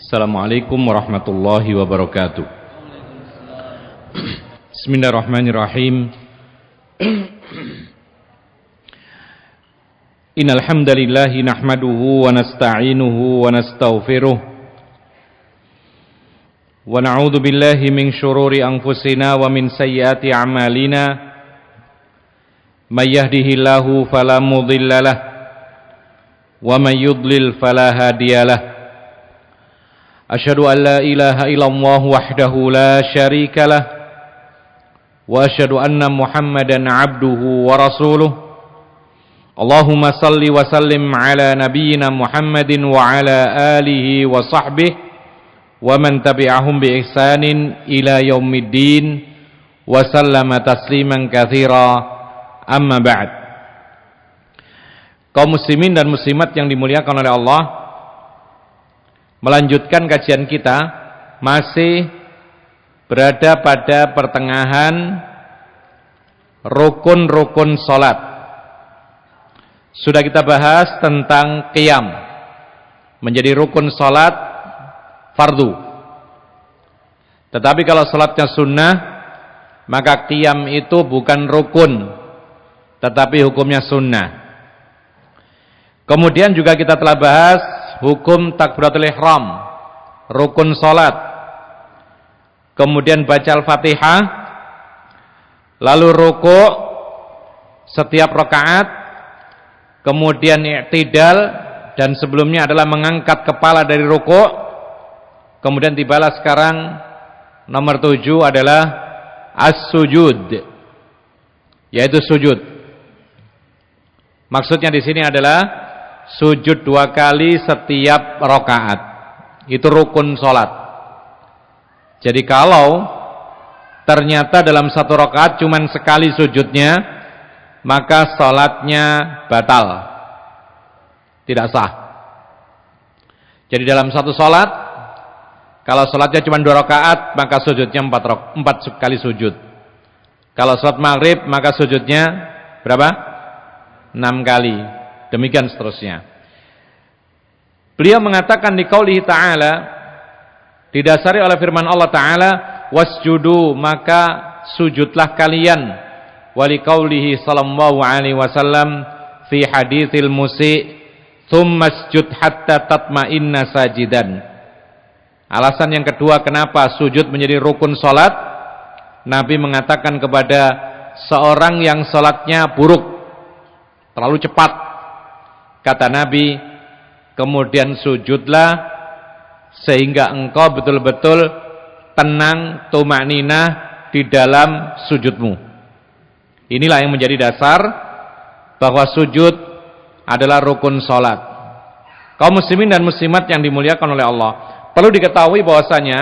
Assalamualaikum warahmatullahi wabarakatuh. Bismillahirrahmanirrahim. Innal hamdalillah nahmaduhu wa nasta'inuhu wa nastaghfiruh wa na'udzu billahi min shururi anfusina wa min sayyiati a'malina. May yahdihillahu fala mudhillalah wa may yudlil fala hadiyalah. Asyhadu an la ilaha illallah wahdahu la syarika lah wa asyhadu anna Muhammadan abduhu wa rasuluh. Allahumma salli wa sallim ala nabiyyina Muhammadin wa ala alihi wa sahbihi wa man tabi'ahum bi ihsanin ila yaumiddin wa sallama tasliman katsira. Amma ba'd. Kaum muslimin dan muslimat yang dimuliakan oleh Allah, melanjutkan kajian kita masih berada pada pertengahan rukun-rukun salat. Sudah kita bahas tentang qiyam, menjadi rukun salat fardu. Tetapi kalau salatnya sunnah, maka qiyam itu bukan rukun, tetapi hukumnya sunnah. Kemudian juga kita telah bahas hukum takbiratul ihram, rukun salat. Kemudian baca Al-Fatihah, lalu ruku' setiap rakaat, kemudian i'tidal, dan sebelumnya adalah mengangkat kepala dari ruku'. Kemudian tibalah sekarang nomor 7 adalah as-sujud, yaitu sujud. Maksudnya di sini adalah sujud 2 kali setiap rakaat. Itu rukun salat. Jadi kalau ternyata dalam satu rakaat cuman sekali sujudnya, maka salatnya batal, tidak sah. Jadi dalam satu salat, kalau salatnya cuma 2 rakaat, maka sujudnya 4 kali sujud. Kalau salat maghrib, maka sujudnya berapa? 6 kali. Demikian seterusnya. Beliau mengatakan di qaulihi ta'ala, didasari oleh firman Allah Ta'ala, wasjudu, maka sujudlah kalian. Wali qaulihi sallallahu alaihi wasallam fi haditsil musi' thumma sujud hatta tatma'inna sajidan. Alasan yang kedua kenapa sujud menjadi rukun salat, Nabi mengatakan kepada seorang yang salatnya buruk, terlalu cepat, kata Nabi, kemudian sujudlah sehingga engkau betul-betul tenang, tumakninah di dalam sujudmu. Inilah yang menjadi dasar bahwa sujud adalah rukun salat. Kaum muslimin dan muslimat yang dimuliakan oleh Allah, perlu diketahui bahwasanya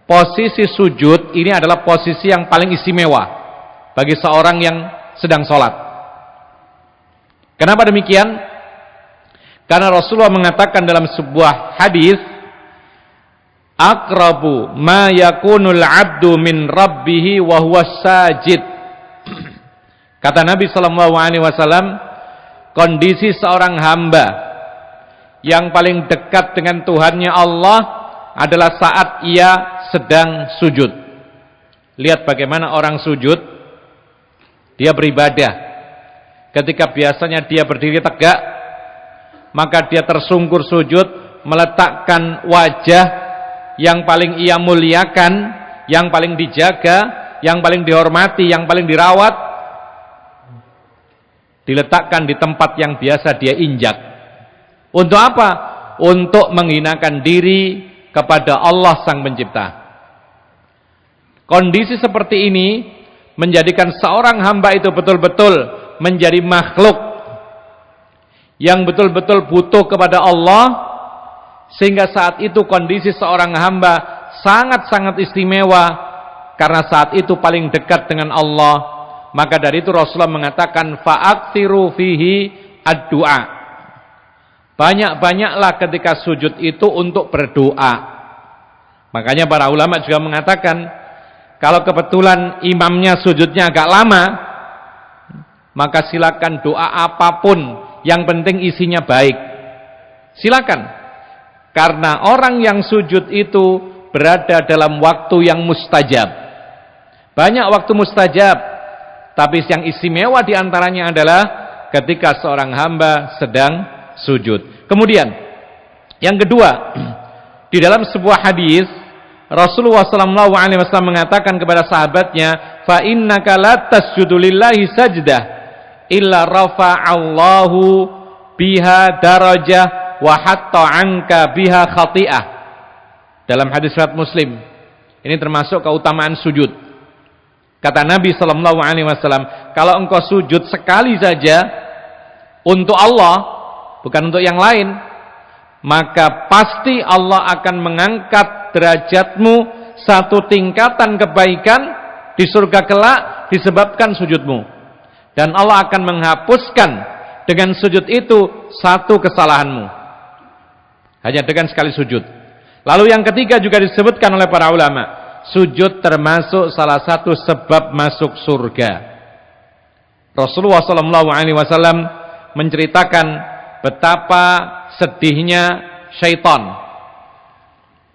posisi sujud ini adalah posisi yang paling istimewa bagi seorang yang sedang salat. Kenapa demikian? Karena Rasulullah mengatakan dalam sebuah hadis, aqrabu ma yakunul 'abdu min rabbih wa huwa sajid. Kata Nabi sallallahu alaihi wasallam, kondisi seorang hamba yang paling dekat dengan Tuhannya Allah adalah saat ia sedang sujud. Lihat bagaimana orang sujud, dia beribadah. Ketika biasanya dia berdiri tegak, maka dia tersungkur sujud, meletakkan wajah yang paling ia muliakan, yang paling dijaga, yang paling dihormati, yang paling dirawat, diletakkan di tempat yang biasa dia injak. Untuk apa? Untuk menghinakan diri kepada Allah Sang Pencipta. Kondisi seperti ini menjadikan seorang hamba itu betul-betul menjadi makhluk yang betul-betul butuh kepada Allah, sehingga saat itu kondisi seorang hamba sangat-sangat istimewa karena saat itu paling dekat dengan Allah. Maka dari itu Rasulullah mengatakan fa'aktsiru fihi ad-du'a. Banyak-banyaklah ketika sujud itu untuk berdoa. Makanya para ulama juga mengatakan kalau kebetulan imamnya sujudnya agak lama, maka silakan doa apapun, yang penting isinya baik. Silakan. Karena orang yang sujud itu berada dalam waktu yang mustajab. Banyak waktu mustajab, tapi yang istimewa diantaranya adalah ketika seorang hamba sedang sujud. Kemudian yang kedua, di dalam sebuah hadis Rasulullah SAW mengatakan kepada sahabatnya, fa innaka la tasjudu lillahi sajdah illa rafa'allahu biha darajah wa hatta anka biha khati'ah. Dalam hadis riwayat Muslim, ini termasuk keutamaan sujud. Kata Nabi SAW, kalau engkau sujud sekali saja untuk Allah, bukan untuk yang lain, maka pasti Allah akan mengangkat derajatmu satu tingkatan kebaikan di surga kelak disebabkan sujudmu. Dan Allah akan menghapuskan dengan sujud itu satu kesalahanmu. Hanya dengan sekali sujud. Lalu yang ketiga juga disebutkan oleh para ulama, sujud termasuk salah satu sebab masuk surga. Rasulullah SAW menceritakan betapa sedihnya syaitan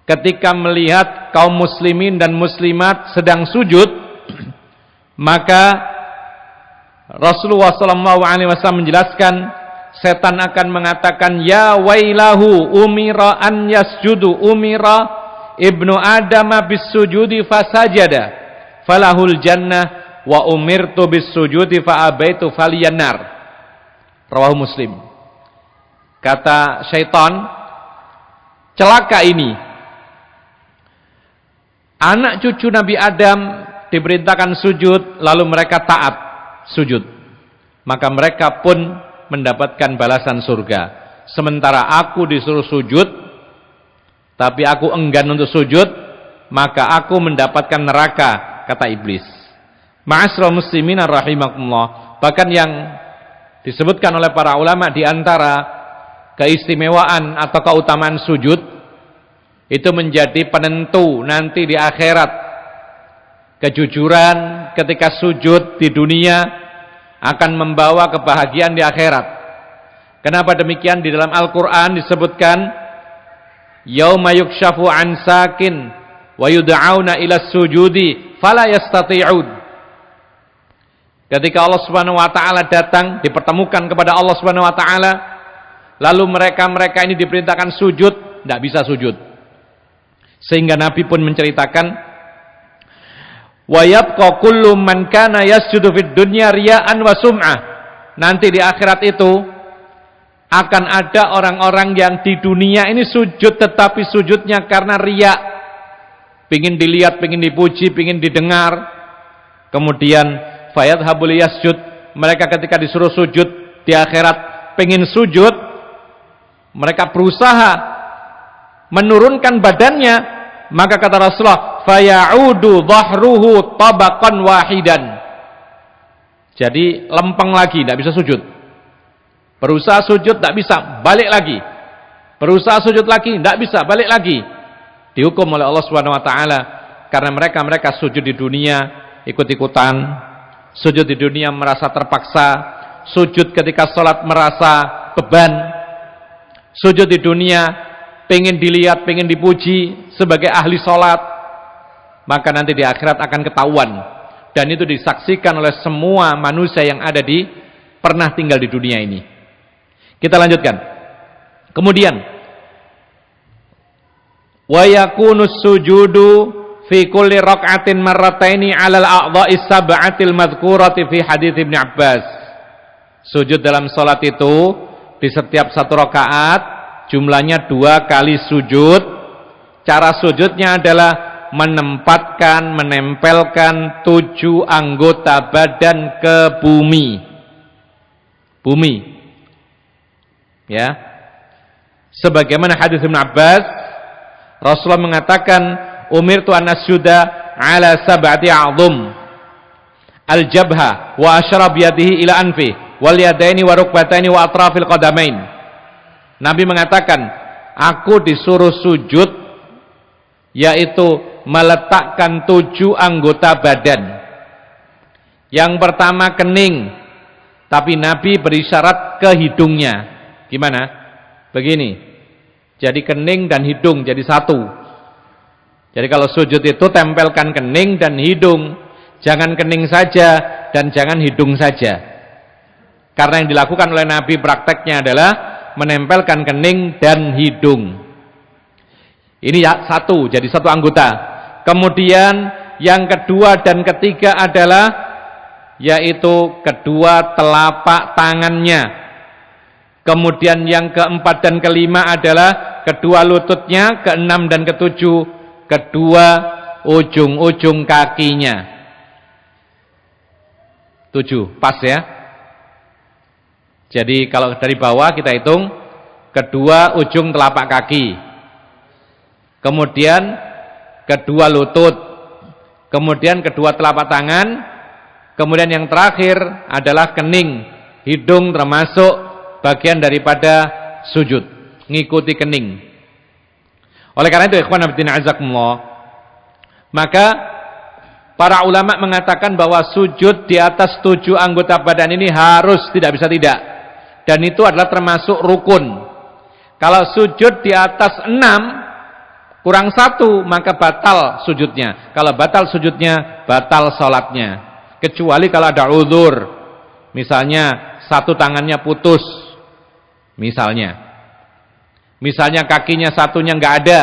ketika melihat kaum muslimin dan muslimat sedang sujud. Maka Rasulullah SAW menjelaskan, setan akan mengatakan, ya wailahu umira an yasjudu, umira ibnu adama bis sujudi fasajada falahul jannah wa umirtu bis sujudi fa abaitu faliyanar. Rawahu Muslim. Kata syaitan, celaka ini, anak cucu Nabi Adam diperintahkan sujud, lalu mereka taat sujud, maka mereka pun mendapatkan balasan surga. Sementara aku disuruh sujud, tapi aku enggan untuk sujud, maka aku mendapatkan neraka, kata iblis. Ma'asyiral muslimin rahimakumullah. Bahkan yang disebutkan oleh para ulama di antara keistimewaan atau keutamaan sujud, itu menjadi penentu nanti di akhirat. Kejujuran ketika sujud di dunia akan membawa kebahagiaan di akhirat. Kenapa demikian? Di dalam Al-Quran disebutkan, yauma yukshafu an sakin wa yud'auna ila sujudi fala yastati'ud. Ketika Allah Subhanahu wa taala datang, dipertemukan kepada Allah Subhanahu wa taala, lalu mereka ini diperintahkan sujud, tidak bisa sujud. Sehingga Nabi pun menceritakan, wa yabqa kullu man kana yasjudu fid dunya riya'an wa sum'ah. Nanti di akhirat itu akan ada orang-orang yang di dunia ini sujud, tetapi sujudnya karena riya, pingin dilihat, pingin dipuji, pingin didengar. Kemudian fayadhabul yasjud, mereka ketika disuruh sujud di akhirat pingin sujud, mereka berusaha menurunkan badannya, maka kata Rasulullah, fayaudu dhahruhu tabaqan wahidan. Jadi lempeng lagi, tidak bisa sujud. Berusaha sujud, tidak bisa, balik lagi. Berusaha sujud lagi, tidak bisa, balik lagi. Dihukum oleh Allah Subhanahu wa taala karena mereka sujud di dunia ikut-ikutan, sujud di dunia merasa terpaksa, sujud ketika sholat merasa beban, sujud di dunia pengen dilihat, pengen dipuji sebagai ahli sholat, maka nanti di akhirat akan ketahuan. Dan itu disaksikan oleh semua manusia yang ada pernah tinggal di dunia ini. Kita lanjutkan. Kemudian, wa yakunus sujudu fi kulli rak'atin marrataini 'alal a'dha'is sab'atil madhkurati fi hadits Ibnu Abbas. Sujud dalam salat itu di setiap satu rakaat jumlahnya 2 kali sujud. Cara sujudnya adalah menempatkan, menempelkan 7 anggota badan ke bumi. Ya. Sebagaimana hadis Ibnu Abbas, Rasulullah mengatakan, umirtu an asjuda ala sab'ati a'dhum, al-jabha wa asyara biyadihi ila anfi wal yadaini wa rukbataini wa atrafil qadamain. Nabi mengatakan, aku disuruh sujud, yaitu meletakkan 7 anggota badan. Yang pertama kening, tapi Nabi berisyarat ke hidungnya. Gimana? Begini. Jadi kening dan hidung jadi satu. Jadi kalau sujud itu tempelkan kening dan hidung. Jangan kening saja dan jangan hidung saja. Karena yang dilakukan oleh Nabi prakteknya adalah menempelkan kening dan hidung. Ini ya satu, jadi satu anggota. Kemudian yang kedua dan ketiga adalah yaitu kedua telapak tangannya. Kemudian yang keempat dan kelima adalah kedua lututnya, keenam dan ketujuh kedua ujung-ujung kakinya. 7, pas ya. Jadi kalau dari bawah kita hitung kedua ujung telapak kaki, kemudian kedua lutut, kemudian kedua telapak tangan, kemudian yang terakhir adalah kening, hidung termasuk bagian daripada sujud, ngikuti kening. Oleh karena itu ikhwan fillah azakumullah, maka para ulama mengatakan bahwa sujud di atas 7 anggota badan ini harus, tidak bisa tidak. Dan itu adalah termasuk rukun. Kalau sujud di atas 6 kurang 1 maka batal sujudnya. Kalau batal sujudnya, batal sholatnya. Kecuali kalau ada uzur, misalnya satu tangannya putus, misalnya kakinya satunya nggak ada,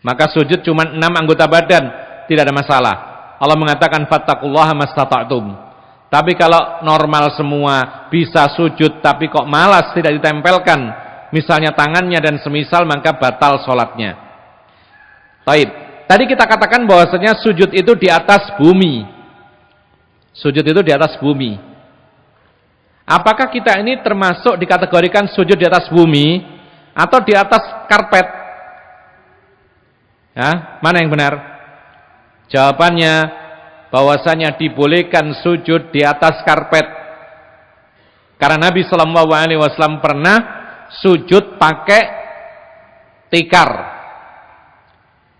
maka sujud cuma 6 anggota badan, tidak ada masalah. Allah mengatakan fattaqullaha mastata'tum. Tapi kalau normal semua, bisa sujud tapi kok malas tidak ditempelkan, misalnya tangannya dan semisal, maka batal sholatnya. Baik. Tadi kita katakan bahwasanya sujud itu di atas bumi. Sujud itu di atas bumi. Apakah kita ini termasuk dikategorikan sujud di atas bumi atau di atas karpet? Ya, mana yang benar? Jawabannya bahwasanya dibolehkan sujud di atas karpet. Karena Nabi SAW pernah sujud pakai tikar.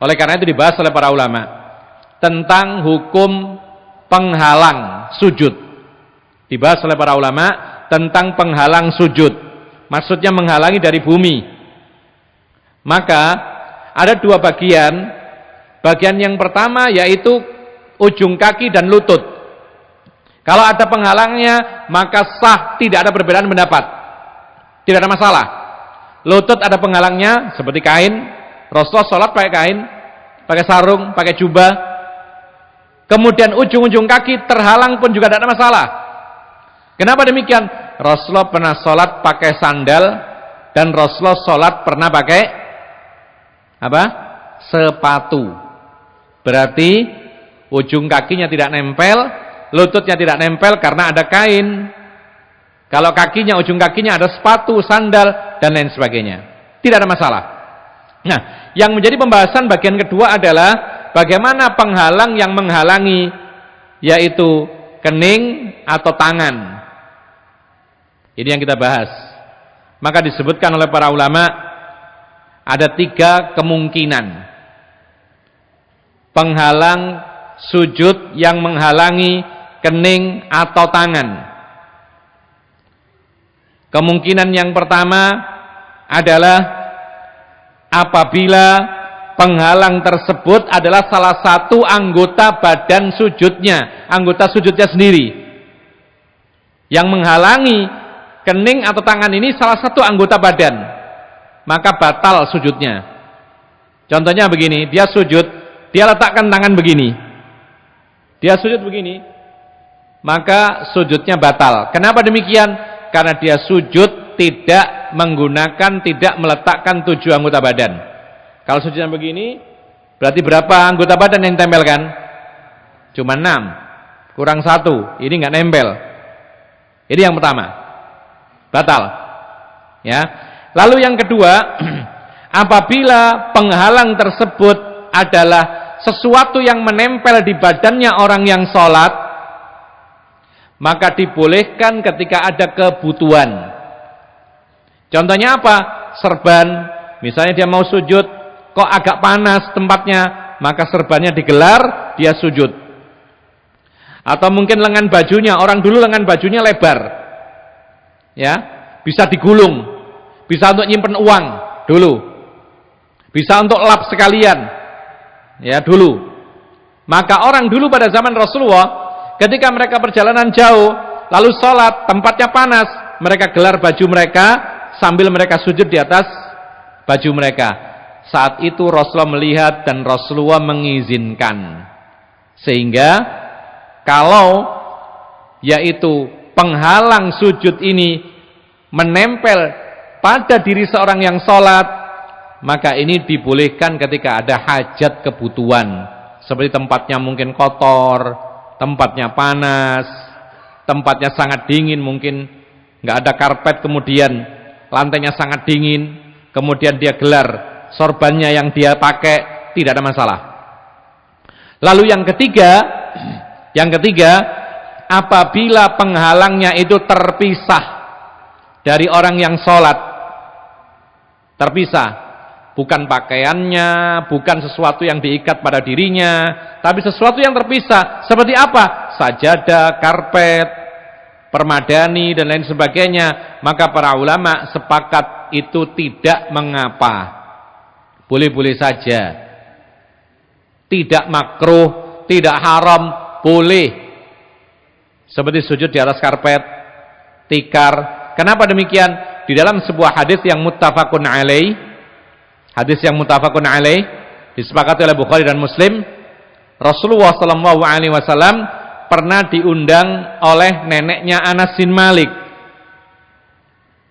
Oleh karena itu dibahas oleh para ulama tentang hukum penghalang sujud. Dibahas oleh para ulama tentang penghalang sujud. Maksudnya menghalangi dari bumi. Maka ada 2 bagian. Bagian yang pertama yaitu ujung kaki dan lutut. Kalau ada penghalangnya maka sah, tidak ada perbedaan pendapat. Tidak ada masalah. Lutut ada penghalangnya seperti kain. Rasulullah sholat pakai kain, pakai sarung, pakai jubah. Kemudian ujung-ujung kaki terhalang pun juga tidak ada masalah. Kenapa demikian? Rasulullah pernah sholat pakai sandal dan Rasulullah sholat pernah pakai apa? Sepatu. Berarti ujung kakinya tidak nempel, lututnya tidak nempel karena ada kain. Kalau kakinya, ujung kakinya ada sepatu, sandal dan lain sebagainya, tidak ada masalah. Nah, yang menjadi pembahasan bagian kedua adalah bagaimana penghalang yang menghalangi, yaitu kening atau tangan. Ini yang kita bahas. Maka disebutkan oleh para ulama ada 3 kemungkinan penghalang sujud yang menghalangi kening atau tangan. Kemungkinan yang pertama adalah apabila penghalang tersebut adalah salah satu anggota badan sujudnya, anggota sujudnya sendiri. Yang menghalangi kening atau tangan ini salah satu anggota badan, maka batal sujudnya. Contohnya begini, dia sujud, dia letakkan tangan begini, dia sujud begini, maka sujudnya batal. Kenapa demikian? Karena dia sujud tidak menggunakan, tidak meletakkan 7 anggota badan. Kalau sujudnya begini, berarti berapa anggota badan yang ditempelkan? Cuma 6, kurang 1, ini nggak nempel. Ini yang pertama, batal. Ya. Lalu yang kedua, apabila penghalang tersebut adalah sesuatu yang menempel di badannya orang yang sholat, maka dibolehkan ketika ada kebutuhan. Contohnya apa? Serban, misalnya dia mau sujud, kok agak panas tempatnya, maka serbannya digelar, dia sujud. Atau mungkin lengan bajunya, orang dulu lengan bajunya lebar, ya, bisa digulung. bisa untuk nyimpen uang dulu, bisa untuk lap sekalian, ya dulu. Maka orang dulu pada zaman Rasulullah, ketika mereka perjalanan jauh, lalu sholat, tempatnya panas, mereka gelar baju mereka sambil mereka sujud di atas baju mereka. Saat itu Rasulullah melihat dan Rasulullah mengizinkan. Sehingga kalau yaitu penghalang sujud ini menempel pada diri seorang yang sholat, maka ini dibolehkan ketika ada hajat kebutuhan. Seperti tempatnya mungkin kotor, tempatnya panas, tempatnya sangat dingin, mungkin nggak ada karpet, kemudian lantainya sangat dingin, kemudian dia gelar sorbannya yang dia pakai, tidak ada masalah. Lalu yang ketiga, apabila penghalangnya itu terpisah dari orang yang sholat, terpisah, bukan pakaiannya, bukan sesuatu yang diikat pada dirinya, tapi sesuatu yang terpisah. Seperti apa? Sajadah, karpet, permadani, dan lain sebagainya. Maka para ulama sepakat itu tidak mengapa, boleh-boleh saja, tidak makruh, tidak haram, boleh. Seperti sujud di atas karpet, tikar. Kenapa demikian? Di dalam sebuah hadis yang muttafaqun alaih, disepakati oleh Bukhari dan Muslim, Rasulullah SAW pernah diundang oleh neneknya Anas bin Malik.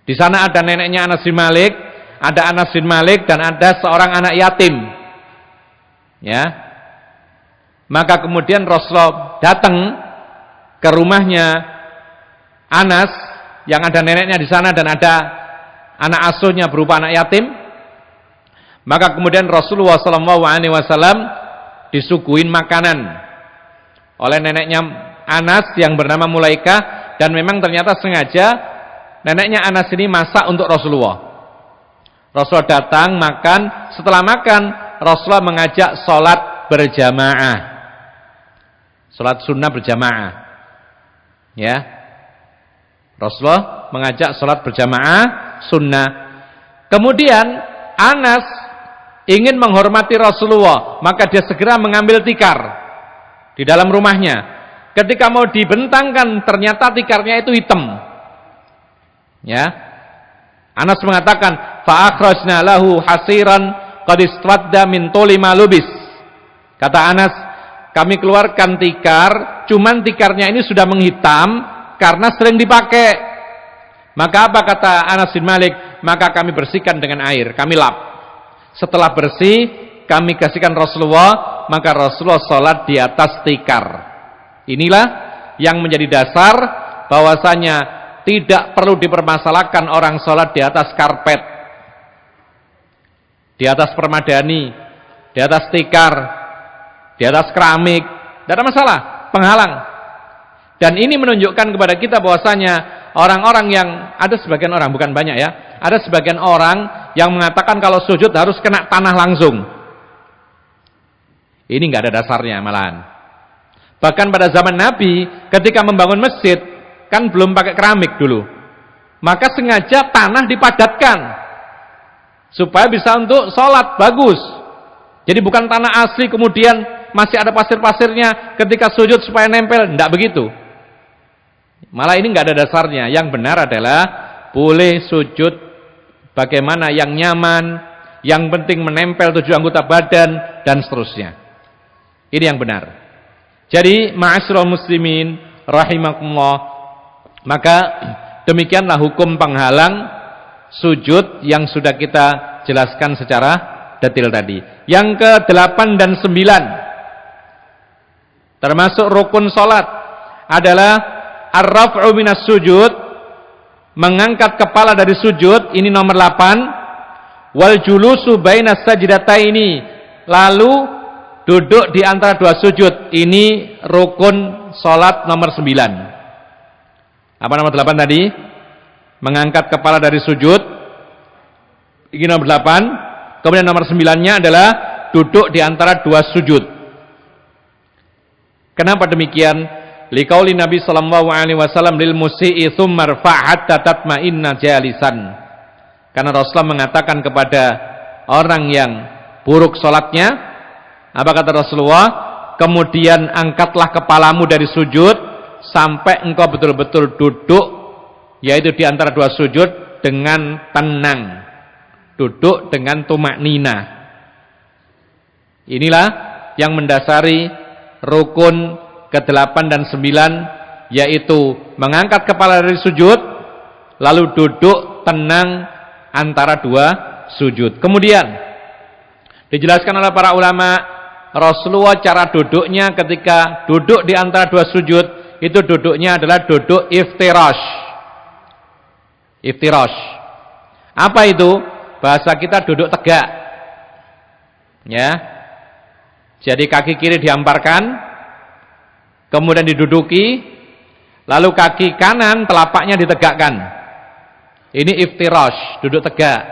Di sana ada neneknya Anas bin Malik, ada Anas bin Malik, dan ada seorang anak yatim. Ya, maka kemudian Rasulullah datang ke rumahnya Anas yang ada neneknya di sana dan ada anak asuhnya berupa anak yatim. Maka kemudian Rasulullah SAW disuguhin makanan oleh neneknya Anas yang bernama Mulaikah, dan memang ternyata sengaja neneknya Anas ini masak untuk Rasulullah. Rasulullah datang makan, setelah makan Rasulullah mengajak sholat berjamaah, sholat sunnah berjamaah. Ya, Rasulullah mengajak sholat berjamaah sunnah. Kemudian Anas ingin menghormati Rasulullah, maka dia segera mengambil tikar di dalam rumahnya. Ketika mau dibentangkan, ternyata tikarnya itu hitam. Ya, Anas mengatakan, fa akhrajna lahu hasiran qad istwadda min tuli ma lubis. Kata Anas, kami keluarkan tikar, cuman tikarnya ini sudah menghitam karena sering dipakai. Maka apa kata Anas bin Malik? Maka kami bersihkan dengan air, kami lap. Setelah bersih, kami kasihkan Rasulullah, maka Rasulullah sholat di atas tikar. Inilah yang menjadi dasar bahwasanya tidak perlu dipermasalahkan orang sholat di atas karpet, di atas permadani, di atas tikar, di atas keramik, tidak ada masalah, penghalang. Dan ini menunjukkan kepada kita bahwasanya orang-orang yang, ada sebagian orang, bukan banyak ya, ada sebagian orang yang mengatakan kalau sujud harus kena tanah langsung. Ini nggak ada dasarnya malahan. Bahkan pada zaman Nabi ketika membangun masjid kan belum pakai keramik dulu, maka sengaja tanah dipadatkan supaya bisa untuk sholat bagus. Jadi bukan tanah asli kemudian masih ada pasir-pasirnya ketika sujud supaya nempel, enggak begitu. Malah ini nggak ada dasarnya. Yang benar adalah boleh sujud bagaimana yang nyaman, yang penting menempel 7 anggota badan dan seterusnya. Ini yang benar. Jadi ma'asyiral muslimin rahimakumullah, maka demikianlah hukum penghalang sujud yang sudah kita jelaskan secara detail tadi. Yang ke-8 dan 9 termasuk rukun salat adalah ar-raf'u minas sujud, mengangkat kepala dari sujud, ini nomor 8. Wal julusu bainas sajdataini, lalu duduk di antara 2 sujud, ini rukun salat nomor 9. Apa nomor 8 tadi? Mengangkat kepala dari sujud, ini nomor 8. Kemudian nomor 9-nya adalah duduk di antara 2 sujud. Kenapa demikian? Liqauli Nabi sallallahu alaihi wasallam lil musii tsumma rfa' hatta tatma'inna jalisan. Karena Rasulullah mengatakan kepada orang yang buruk sholatnya, apa kata Rasulullah? Kemudian angkatlah kepalamu dari sujud sampai engkau betul-betul duduk, yaitu di antara dua sujud dengan tenang, duduk dengan tumaknina. Inilah yang mendasari rukun ke-8 dan 9, yaitu mengangkat kepala dari sujud lalu duduk tenang antara dua sujud. Kemudian dijelaskan oleh para ulama, Rasulullah cara duduknya ketika duduk di antara dua sujud itu duduknya adalah duduk iftirash. Iftirash. Apa itu? Bahasa kita duduk tegak. Ya. Jadi kaki kiri dihamparkan, kemudian diduduki, lalu kaki kanan telapaknya ditegakkan. Ini iftirash, duduk tegak.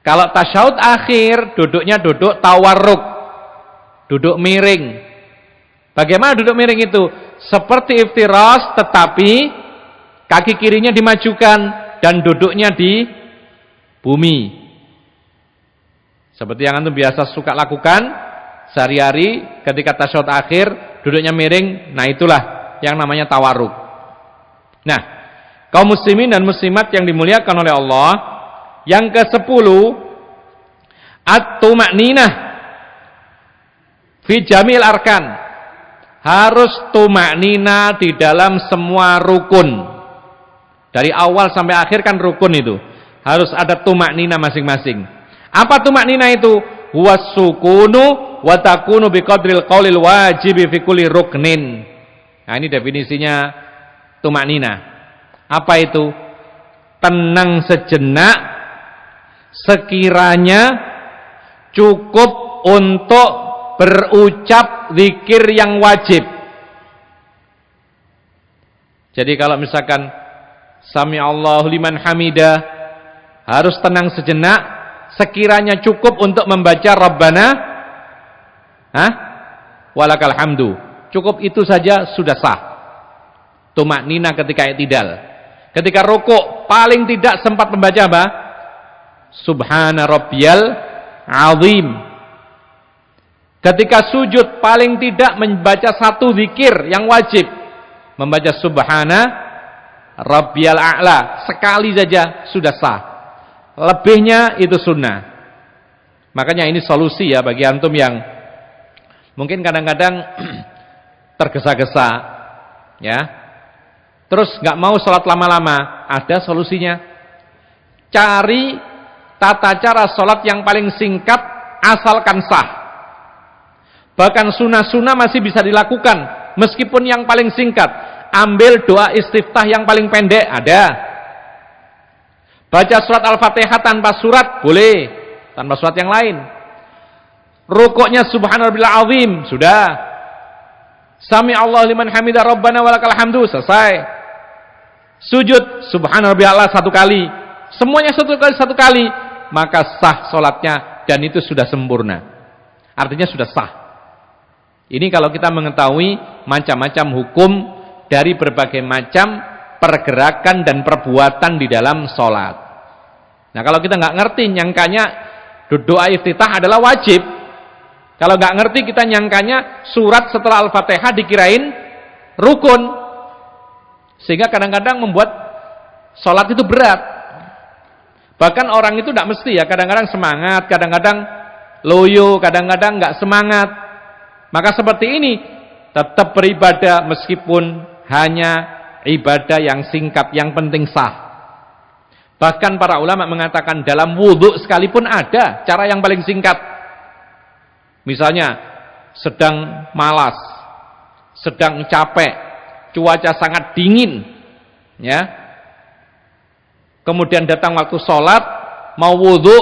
Kalau tasyahud akhir, duduknya duduk tawarruk, duduk miring. Bagaimana duduk miring itu? Seperti iftirash, tetapi kaki kirinya dimajukan dan duduknya di bumi. Seperti yang antum biasa suka lakukan sehari-hari ketika tasyahud akhir, duduknya miring. Nah, itulah yang namanya tawarruk. Nah, kaum muslimin dan muslimat yang dimuliakan oleh Allah, yang ke-10, at-tumakninah fi jamil arkan. Harus tumaknina di dalam semua rukun. Dari awal sampai akhir kan rukun itu. Harus ada tumaknina masing-masing. Apa tumaknina itu? Huwassukunu wa takunu biqadril qaulil wajibi fi kulli ruknin. Nah, ini definisinya tumaknina. Apa itu? Tenang sejenak sekiranya cukup untuk berucap zikir yang wajib. Jadi kalau misalkan Sami Allahu liman hamidah, harus tenang sejenak sekiranya cukup untuk membaca Rabbana walakal hamdu. Cukup itu saja sudah sah. Tumaknina ketika i'tidal. Ketika rukuk paling tidak sempat membaca apa? Subhana rabbiyal azim. Ketika sujud paling tidak membaca satu zikir yang wajib, membaca Subhana Rabbiyal A'la sekali saja sudah sah. Lebihnya itu sunnah. Makanya ini solusi ya bagi antum yang mungkin kadang-kadang tergesa-gesa, ya. Terus nggak mau sholat lama-lama, ada solusinya. Cari tata cara sholat yang paling singkat asalkan sah. Bahkan sunnah-sunnah masih bisa dilakukan meskipun yang paling singkat. Ambil doa istiftah yang paling pendek, ada. Baca surat Al-Fatihah tanpa surat, boleh. Tanpa surat yang lain. Rukuknya subhanarabbiyal azim, sudah. Sami Allah liman hamidah rabbana walakal hamdu, selesai. Sujud subhanarabbiyal a'la satu kali. Semuanya satu kali, maka sah sholatnya dan itu sudah sempurna. Artinya sudah sah. Ini kalau kita mengetahui macam-macam hukum dari berbagai macam pergerakan dan perbuatan di dalam sholat. Nah, kalau kita nggak ngerti, nyangkanya doa iftitah adalah wajib. Kalau nggak ngerti, kita nyangkanya surat setelah Al-Fatihah dikirain rukun. Sehingga kadang-kadang membuat sholat itu berat. Bahkan orang itu nggak mesti ya, kadang-kadang semangat, kadang-kadang loyo, kadang-kadang nggak semangat. Maka seperti ini tetap beribadah meskipun hanya ibadah yang singkat, yang penting sah. Bahkan para ulama mengatakan dalam wudhu sekalipun ada cara yang paling singkat. Misalnya sedang malas, sedang capek, cuaca sangat dingin, ya. Kemudian datang waktu sholat, mau wudhu,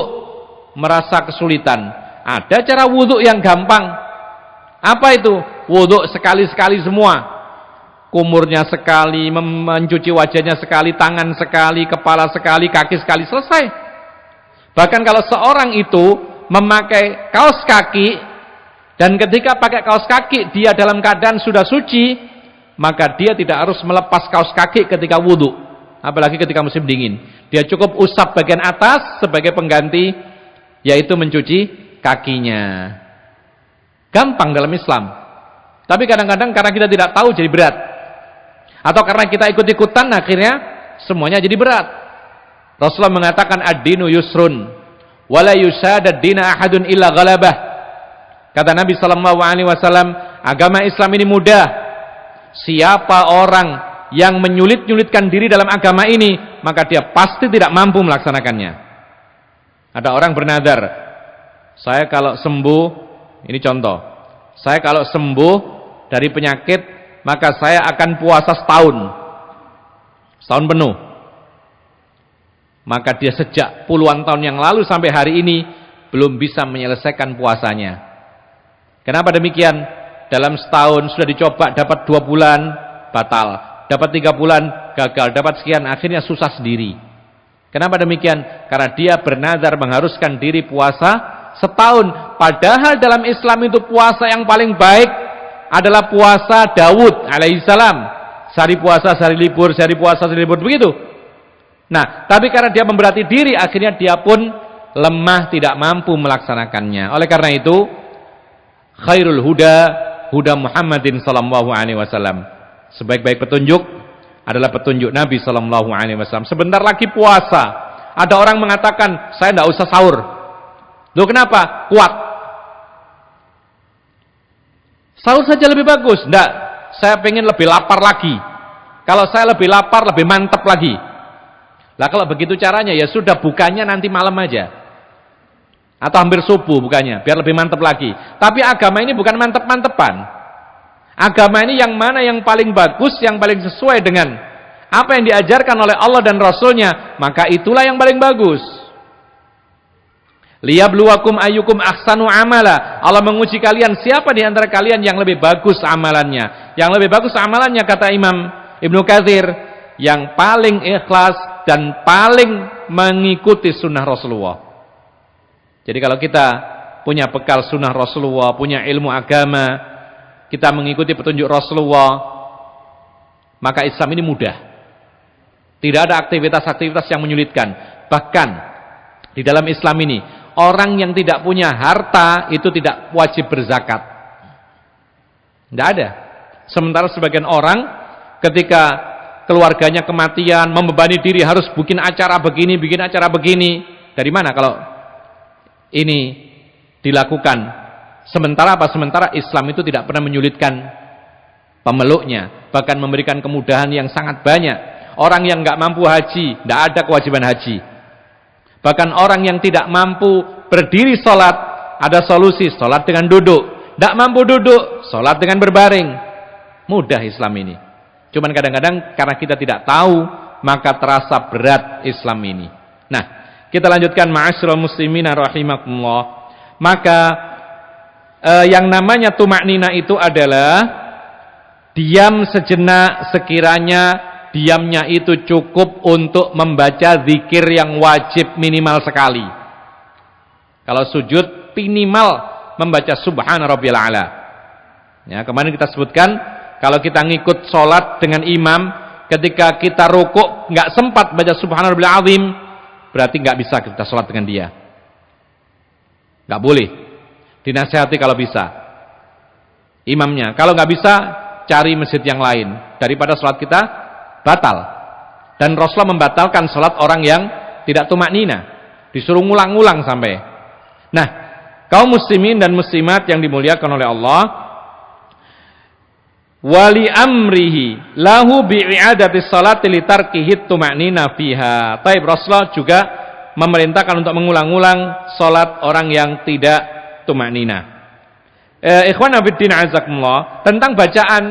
merasa kesulitan. Ada cara wudhu yang gampang. Apa itu? Wudhu sekali-sekali semua. Kumurnya sekali, mencuci wajahnya sekali, tangan sekali, kepala sekali, kaki sekali, selesai. Bahkan kalau seorang itu memakai kaos kaki, dan ketika pakai kaos kaki dia dalam keadaan sudah suci, maka dia tidak harus melepas kaos kaki ketika wudhu. apalagi ketika musim dingin. Dia cukup usap bagian atas sebagai pengganti, yaitu mencuci kakinya. Gampang dalam Islam. Tapi kadang-kadang karena kita tidak tahu jadi berat. Atau karena kita ikut-ikutan akhirnya semuanya jadi berat. Rasulullah mengatakan ad-dinu yusrun wala yusadad dina ahadun illa ghalabah. Kata Nabi SAW, agama Islam ini mudah. Siapa orang yang menyulit-nyulitkan diri dalam agama ini, maka dia pasti tidak mampu melaksanakannya. Ada orang bernadar, saya kalau sembuh, ini contoh, saya kalau sembuh dari penyakit, maka saya akan puasa setahun penuh. Maka dia sejak puluhan tahun yang lalu sampai hari ini belum bisa menyelesaikan puasanya. Kenapa demikian? Dalam setahun sudah dicoba, dapat 2 bulan batal, dapat 3 bulan gagal, dapat sekian, akhirnya susah sendiri. Kenapa demikian? Karena dia bernazar mengharuskan diri puasa setahun. Padahal dalam Islam itu puasa yang paling baik adalah puasa Daud alaihissalam. Sehari puasa, sehari libur, sehari puasa, sehari libur, begitu. Nah, tapi karena dia memberati diri, akhirnya dia pun lemah, tidak mampu melaksanakannya. Oleh karena itu, khairul huda huda Muhammadin sallallahu alaihi wasallam. Sebaik-baik petunjuk adalah petunjuk Nabi sallallahu alaihi wasallam. Sebentar lagi puasa. Ada orang mengatakan, saya tidak usah sahur. Loh, kenapa? Kuat. Sahur saja lebih bagus. Tidak, saya pengen lebih lapar lagi. Kalau saya lebih lapar, lebih mantap lagi. Lah kalau begitu caranya, ya sudah, bukanya nanti malam aja. Atau hampir subuh bukanya, biar lebih mantap lagi. Tapi agama ini bukan mantep-mantepan. Agama ini yang mana yang paling bagus, yang paling sesuai dengan apa yang diajarkan oleh Allah dan Rasulnya, maka itulah yang paling bagus. Liyabluwakum ayyukum ahsanu amala. Allah menguji kalian, siapa di antara kalian yang lebih bagus amalannya. Yang lebih bagus amalannya, kata Imam Ibnu Katsir, yang paling ikhlas dan paling mengikuti sunnah Rasulullah. Jadi kalau kita punya bekal sunnah Rasulullah, punya ilmu agama, kita mengikuti petunjuk Rasulullah, maka Islam ini mudah. Tidak ada aktivitas-aktivitas yang menyulitkan. Bahkan di dalam Islam ini, orang yang tidak punya harta itu tidak wajib berzakat. Tidak ada. Sementara sebagian orang ketika keluarganya kematian, membebani diri harus bikin acara begini, bikin acara begini. Dari mana kalau ini dilakukan? Sementara apa? Sementara Islam itu tidak pernah menyulitkan pemeluknya, bahkan memberikan kemudahan yang sangat banyak. Orang yang nggak mampu haji, tidak ada kewajiban haji. Bahkan orang yang tidak mampu berdiri sholat, ada solusi, sholat dengan duduk. Tidak mampu duduk, sholat dengan berbaring. Mudah Islam ini. Cuman kadang-kadang karena kita tidak tahu, maka terasa berat Islam ini. Nah, kita lanjutkan, ma'asyiral muslimina rahimakumullah. Maka yang namanya tumaknina itu adalah diam sejenak, sekiranya diamnya itu cukup untuk membaca zikir yang wajib minimal sekali. Kalau sujud minimal membaca subhana rabbiyal a'la. Ya, kemarin kita sebutkan kalau kita ngikut sholat dengan imam, ketika kita rukuk nggak sempat baca subhana rabbiyal azim, berarti nggak bisa kita sholat dengan dia. Nggak boleh. Dinasihati kalau bisa imamnya. Kalau nggak bisa, cari masjid yang lain daripada sholat kita batal. Dan Rasulullah membatalkan sholat orang yang tidak tumaknina, disuruh ngulang-ngulang sampai. Nah, kaum muslimin dan muslimat yang dimuliakan oleh Allah, wali amrihi lahu bi'adati sholati litarkihi tumaknina fiha. Taib, Rasulullah juga memerintahkan untuk mengulang-ulang sholat orang yang tidak tumaknina. Ikhwan Abidin azakumullah, tentang bacaan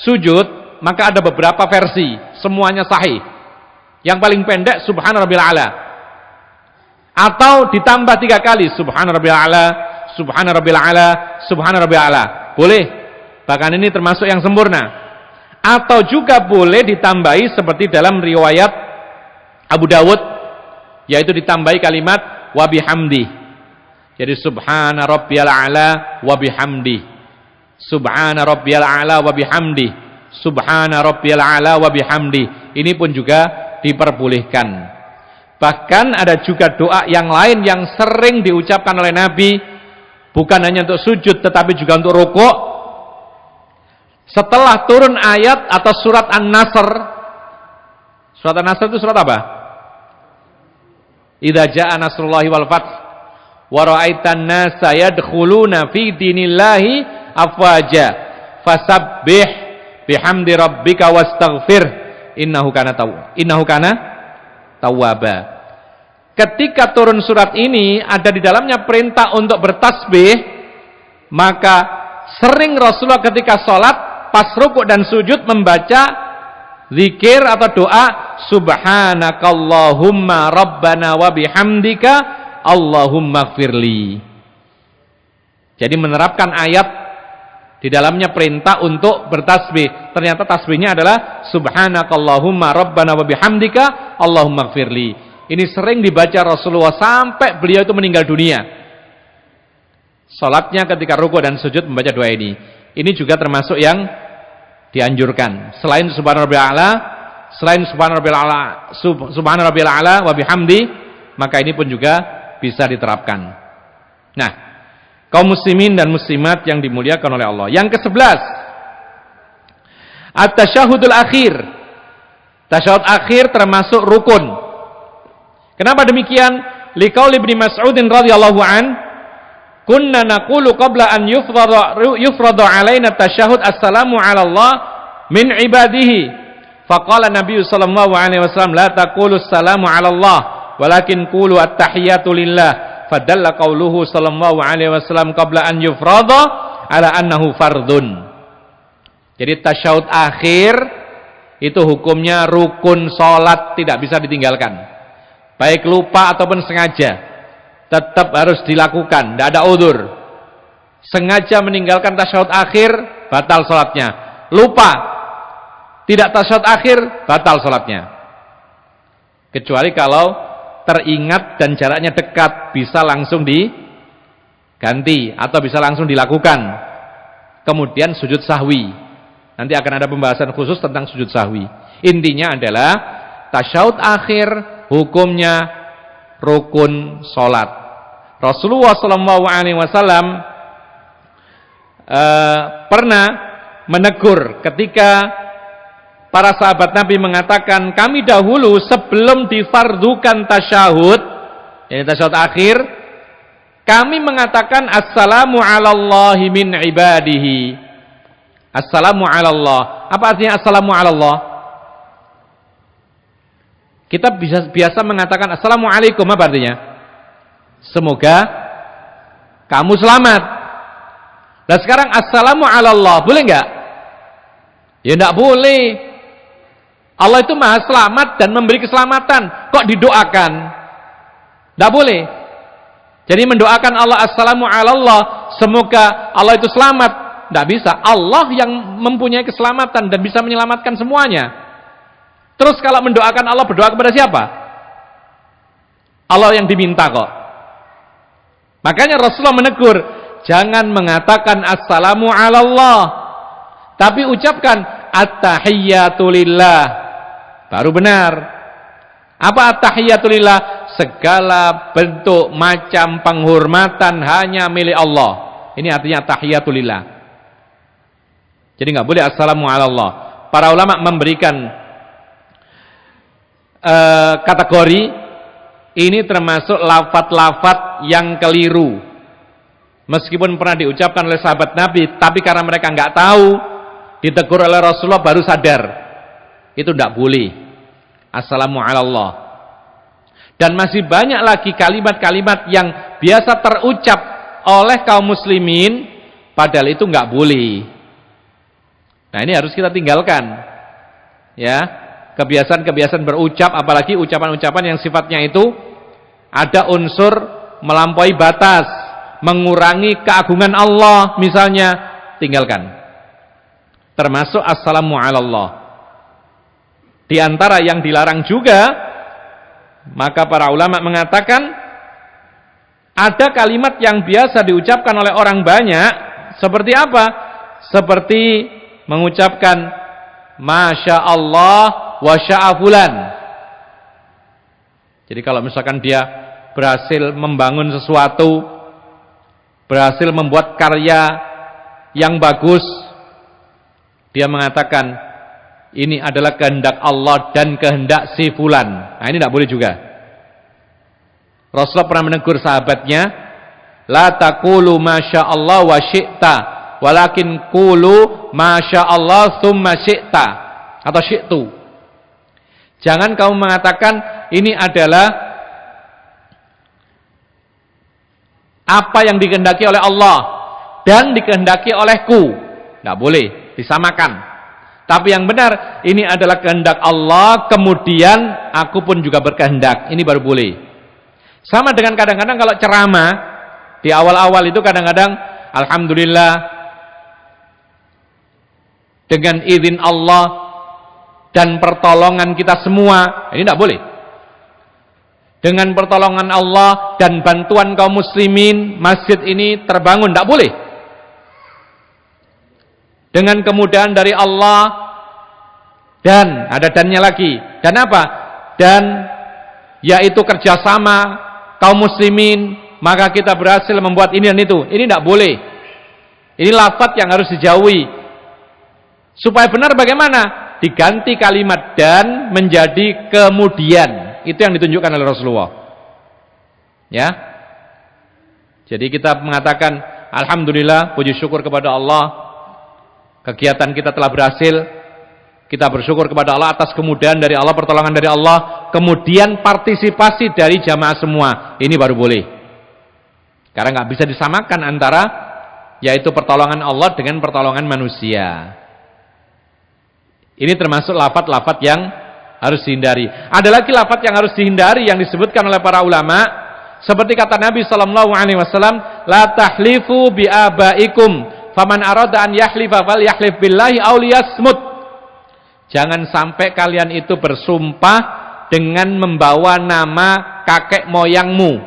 sujud, maka ada beberapa versi, semuanya sahih. Yang paling pendek subhana rabbil a'la, atau ditambah 3 kali subhana rabbil a'la, subhana rabbil a'la, subhana rabbil a'la. Boleh, bahkan ini termasuk yang sempurna. Atau juga boleh ditambahi seperti dalam riwayat Abu Dawud, yaitu ditambahi kalimat wa bihamdi. Jadi subhana rabbiyal a'la wa bihamdi, subhana rabbiyal a'la wa bihamdi, subhana rabbiyal a'la wa bihamdi. Ini pun juga diperbolehkan. Bahkan ada juga doa yang lain yang sering diucapkan oleh Nabi, bukan hanya untuk sujud tetapi juga untuk rukuk. Setelah turun ayat atau surat An-Nasr. Surat An-Nasr itu surat apa? Idza jaa nasrullahi wal fath wa ra'aitan nasa yadkhuluna fi dinillahi afwaja fasabbih bihamdi rabbika wastaghfir innahu kana tawwaba. Ketika turun surat ini ada di dalamnya perintah untuk bertasbih, maka sering Rasulullah ketika sholat pas rukuk dan sujud membaca zikir atau doa subhanakallahumma rabbana wa bihamdika allahumma gfirli. Jadi menerapkan ayat di dalamnya perintah untuk bertasbih. Ternyata tasbihnya adalah subhanakallahumma rabbana wa bihamdika allahumma gfirli. Ini sering dibaca Rasulullah sampai beliau itu meninggal dunia. Salatnya ketika rukuk dan sujud membaca doa ini. Ini juga termasuk yang dianjurkan. Selain subhana rabbil a'la wa bihamdi, maka ini pun juga bisa diterapkan. Nah, kaum muslimin dan muslimat yang dimuliakan oleh Allah. Yang ke-11, at-tasyahudul akhir. Tasyahud akhir termasuk rukun. Kenapa demikian? Liqauli Ibnu Mas'ud radhiyallahu an, kunna naqulu qabla an yufrada alaina tasyahud assalamu ala Allah min ibadihi. Faqala Nabi sallallahu alaihi wasallam la taqulu assalamu ala Allah walakin qulu at-tahiyatu lillah. Fadalla qauluhu sallallahu alaihi wasallam qabla an yufrada ala annahu fardun. Jadi tasyahud akhir itu hukumnya rukun salat, tidak bisa ditinggalkan. Baik lupa ataupun sengaja, tetap harus dilakukan, tidak ada udzur. Sengaja meninggalkan tasyahud akhir, batal salatnya. Lupa, tidak tasyahud akhir, batal salatnya. Kecuali kalau teringat dan jaraknya dekat, bisa langsung diganti atau bisa langsung dilakukan. Kemudian sujud sahwi. Nanti akan ada pembahasan khusus tentang sujud sahwi. Intinya adalah tasyahud akhir hukumnya rukun salat. Rasulullah SAW pernah menegur ketika para sahabat Nabi mengatakan, kami dahulu sebelum difardukan tasyahud, yaitu tasyahud akhir, kami mengatakan assalamu alallahi min ibadihi. Assalamu alallah. Apa artinya assalamu alallah? Kita biasa mengatakan assalamualaikum, apa artinya? Semoga kamu selamat. Nah sekarang assalamu ala Allah, boleh enggak? Ya enggak boleh. Allah itu maha selamat dan memberi keselamatan, kok didoakan? Enggak boleh. Jadi mendoakan Allah assalamu ala Allah, semoga Allah itu selamat, enggak bisa. Allah yang mempunyai keselamatan dan bisa menyelamatkan semuanya. Terus kalau mendoakan Allah, berdoa kepada siapa? Allah yang diminta kok. Makanya Rasulullah menegur, jangan mengatakan assalamu ala Allah, tapi ucapkan at-tahiyyatu lillah. Baru benar. Apa at-tahiyyatu lillah? Segala bentuk macam penghormatan hanya milik Allah. Ini artinya at-tahiyyatu lillah. Jadi nggak boleh assalamu ala Allah. Para ulama memberikan kategori ini termasuk lafaz-lafaz yang keliru, meskipun pernah diucapkan oleh sahabat Nabi, tapi karena mereka nggak tahu, ditegur oleh Rasulullah baru sadar, itu tidak boleh. Assalamu ala Allah. Dan masih banyak lagi kalimat-kalimat yang biasa terucap oleh kaum muslimin, padahal itu nggak boleh. Nah ini harus kita tinggalkan, ya. Kebiasaan-kebiasaan berucap, apalagi ucapan-ucapan yang sifatnya itu ada unsur melampaui batas, mengurangi keagungan Allah misalnya, tinggalkan. Termasuk assalamu ala Allah. Di antara yang dilarang juga, maka para ulama mengatakan ada kalimat yang biasa diucapkan oleh orang banyak, seperti apa? Seperti mengucapkan Masya Allah wa sya'a fulan. Jadi kalau misalkan dia berhasil membangun sesuatu, berhasil membuat karya yang bagus, dia mengatakan ini adalah kehendak Allah dan kehendak si fulan. Nah, ini tidak boleh juga. Rasulullah pernah menegur sahabatnya, la taqulu masya Allah wa syi'ta, walakin qulu masya Allah thumma syi'ta atau syi'tu. Jangan kamu mengatakan ini adalah apa yang dikehendaki oleh Allah dan dikehendaki olehku. Tidak boleh disamakan. Tapi yang benar, ini adalah kehendak Allah, kemudian aku pun juga berkehendak. Ini baru boleh. Sama dengan kadang-kadang kalau ceramah di awal-awal itu kadang-kadang alhamdulillah dengan izin Allah dan pertolongan kita semua, ini tidak boleh. Dengan pertolongan Allah dan bantuan kaum muslimin, masjid ini terbangun, tidak boleh. Dengan kemudahan dari Allah, dan ada dannya lagi. Dan apa? Dan yaitu kerjasama kaum muslimin, maka kita berhasil membuat ini dan itu. Ini tidak boleh. Ini lafaz yang harus dijauhi. Supaya benar bagaimana? Diganti kalimat dan menjadi kemudian. Itu yang ditunjukkan oleh Rasulullah. Ya. Jadi kita mengatakan alhamdulillah, puji syukur kepada Allah, kegiatan kita telah berhasil. Kita bersyukur kepada Allah atas kemudahan dari Allah, pertolongan dari Allah, kemudian partisipasi dari jamaah semua. Ini baru boleh. Karena nggak bisa disamakan antara yaitu pertolongan Allah dengan pertolongan manusia. Ini termasuk lafaz-lafaz yang harus dihindari. Ada lagi lafaz yang harus dihindari yang disebutkan oleh para ulama, seperti kata Nabi sallallahu alaihi wasallam, la tahlifu bi abaikum, faman arada an yahlifa falyahlif billahi aw liyasmut. Jangan sampai kalian itu bersumpah dengan membawa nama kakek moyangmu.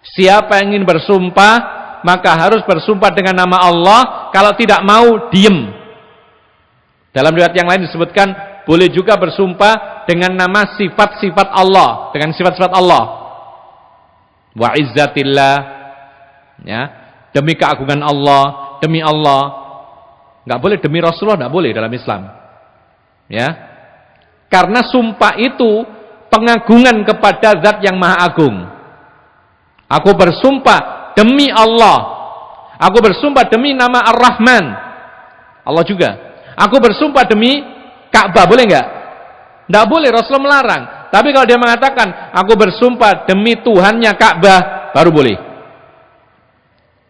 Siapa yang ingin bersumpah, maka harus bersumpah dengan nama Allah. Kalau tidak mau, diem. Dalam riwayat yang lain disebutkan boleh juga bersumpah dengan nama sifat-sifat Allah, dengan sifat-sifat Allah. Wa izzatillah, ya, demi keagungan Allah, demi Allah. Enggak boleh demi Rasulullah, enggak boleh dalam Islam. Ya. Karena sumpah itu pengagungan kepada zat yang maha agung. Aku bersumpah demi Allah. Aku bersumpah demi nama Ar-Rahman. Allah juga. Aku bersumpah demi Ka'bah, boleh enggak? Enggak boleh, Rasulullah melarang. Tapi kalau dia mengatakan aku bersumpah demi Tuhannya Ka'bah, baru boleh.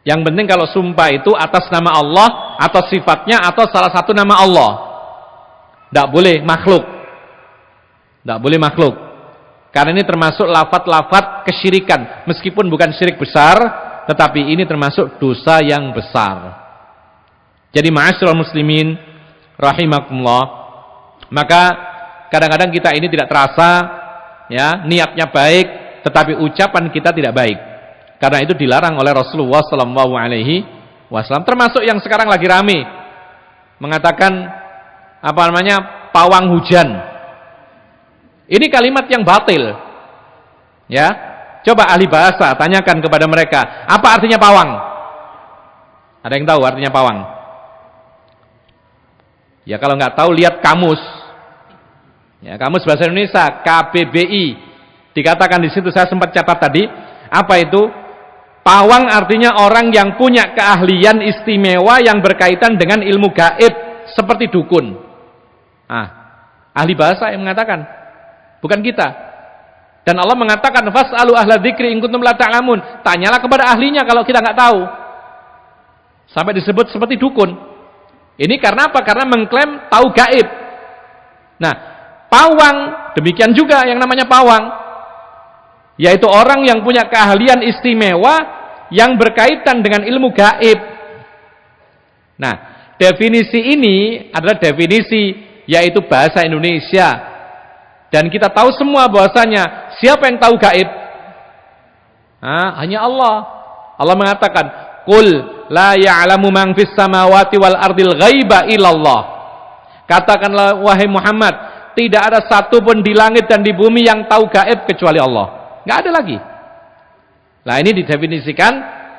Yang penting kalau sumpah itu atas nama Allah, atau sifatnya, atau salah satu nama Allah. Enggak boleh makhluk. Enggak boleh makhluk. Karena ini termasuk lafaz-lafaz kesyirikan. Meskipun bukan syirik besar, tetapi ini termasuk dosa yang besar. Jadi ma'asyiral muslimin rahimakumullah, maka kadang-kadang kita ini tidak terasa, ya, niatnya baik, tetapi ucapan kita tidak baik. Karena itu dilarang oleh Rasulullah sallallahu alaihi wasallam. Termasuk yang sekarang lagi rame mengatakan apa namanya, pawang hujan. Ini kalimat yang batil. Ya, coba ahli bahasa tanyakan kepada mereka, apa artinya pawang? Ada yang tahu artinya pawang? Ya kalau nggak tahu lihat kamus. Ya, kamus bahasa Indonesia KBBI. Dikatakan di situ, saya sempat catat tadi, apa itu? Pawang artinya orang yang punya keahlian istimewa yang berkaitan dengan ilmu gaib seperti dukun. Ah, ahli bahasa yang mengatakan, bukan kita. Dan Allah mengatakan fas'alu ahla dzikri in kuntum la ta'lamun. Tanyalah kepada ahlinya kalau kita nggak tahu. Sampai disebut seperti dukun. Ini karena apa? Karena mengklaim tahu gaib. Nah, pawang demikian juga yang namanya pawang, yaitu orang yang punya keahlian istimewa yang berkaitan dengan ilmu gaib. Nah, definisi ini adalah definisi yaitu bahasa Indonesia. Dan kita tahu semua bahwasanya siapa yang tahu gaib? Hanya Allah. Allah mengatakan, "Qul la ya'lamu man fis samawati wal ardil ghaiba illallah." Katakanlah wahai Muhammad, tidak ada satu pun di langit dan di bumi yang tahu gaib kecuali Allah. Nggak ada lagi. Nah, ini didefinisikan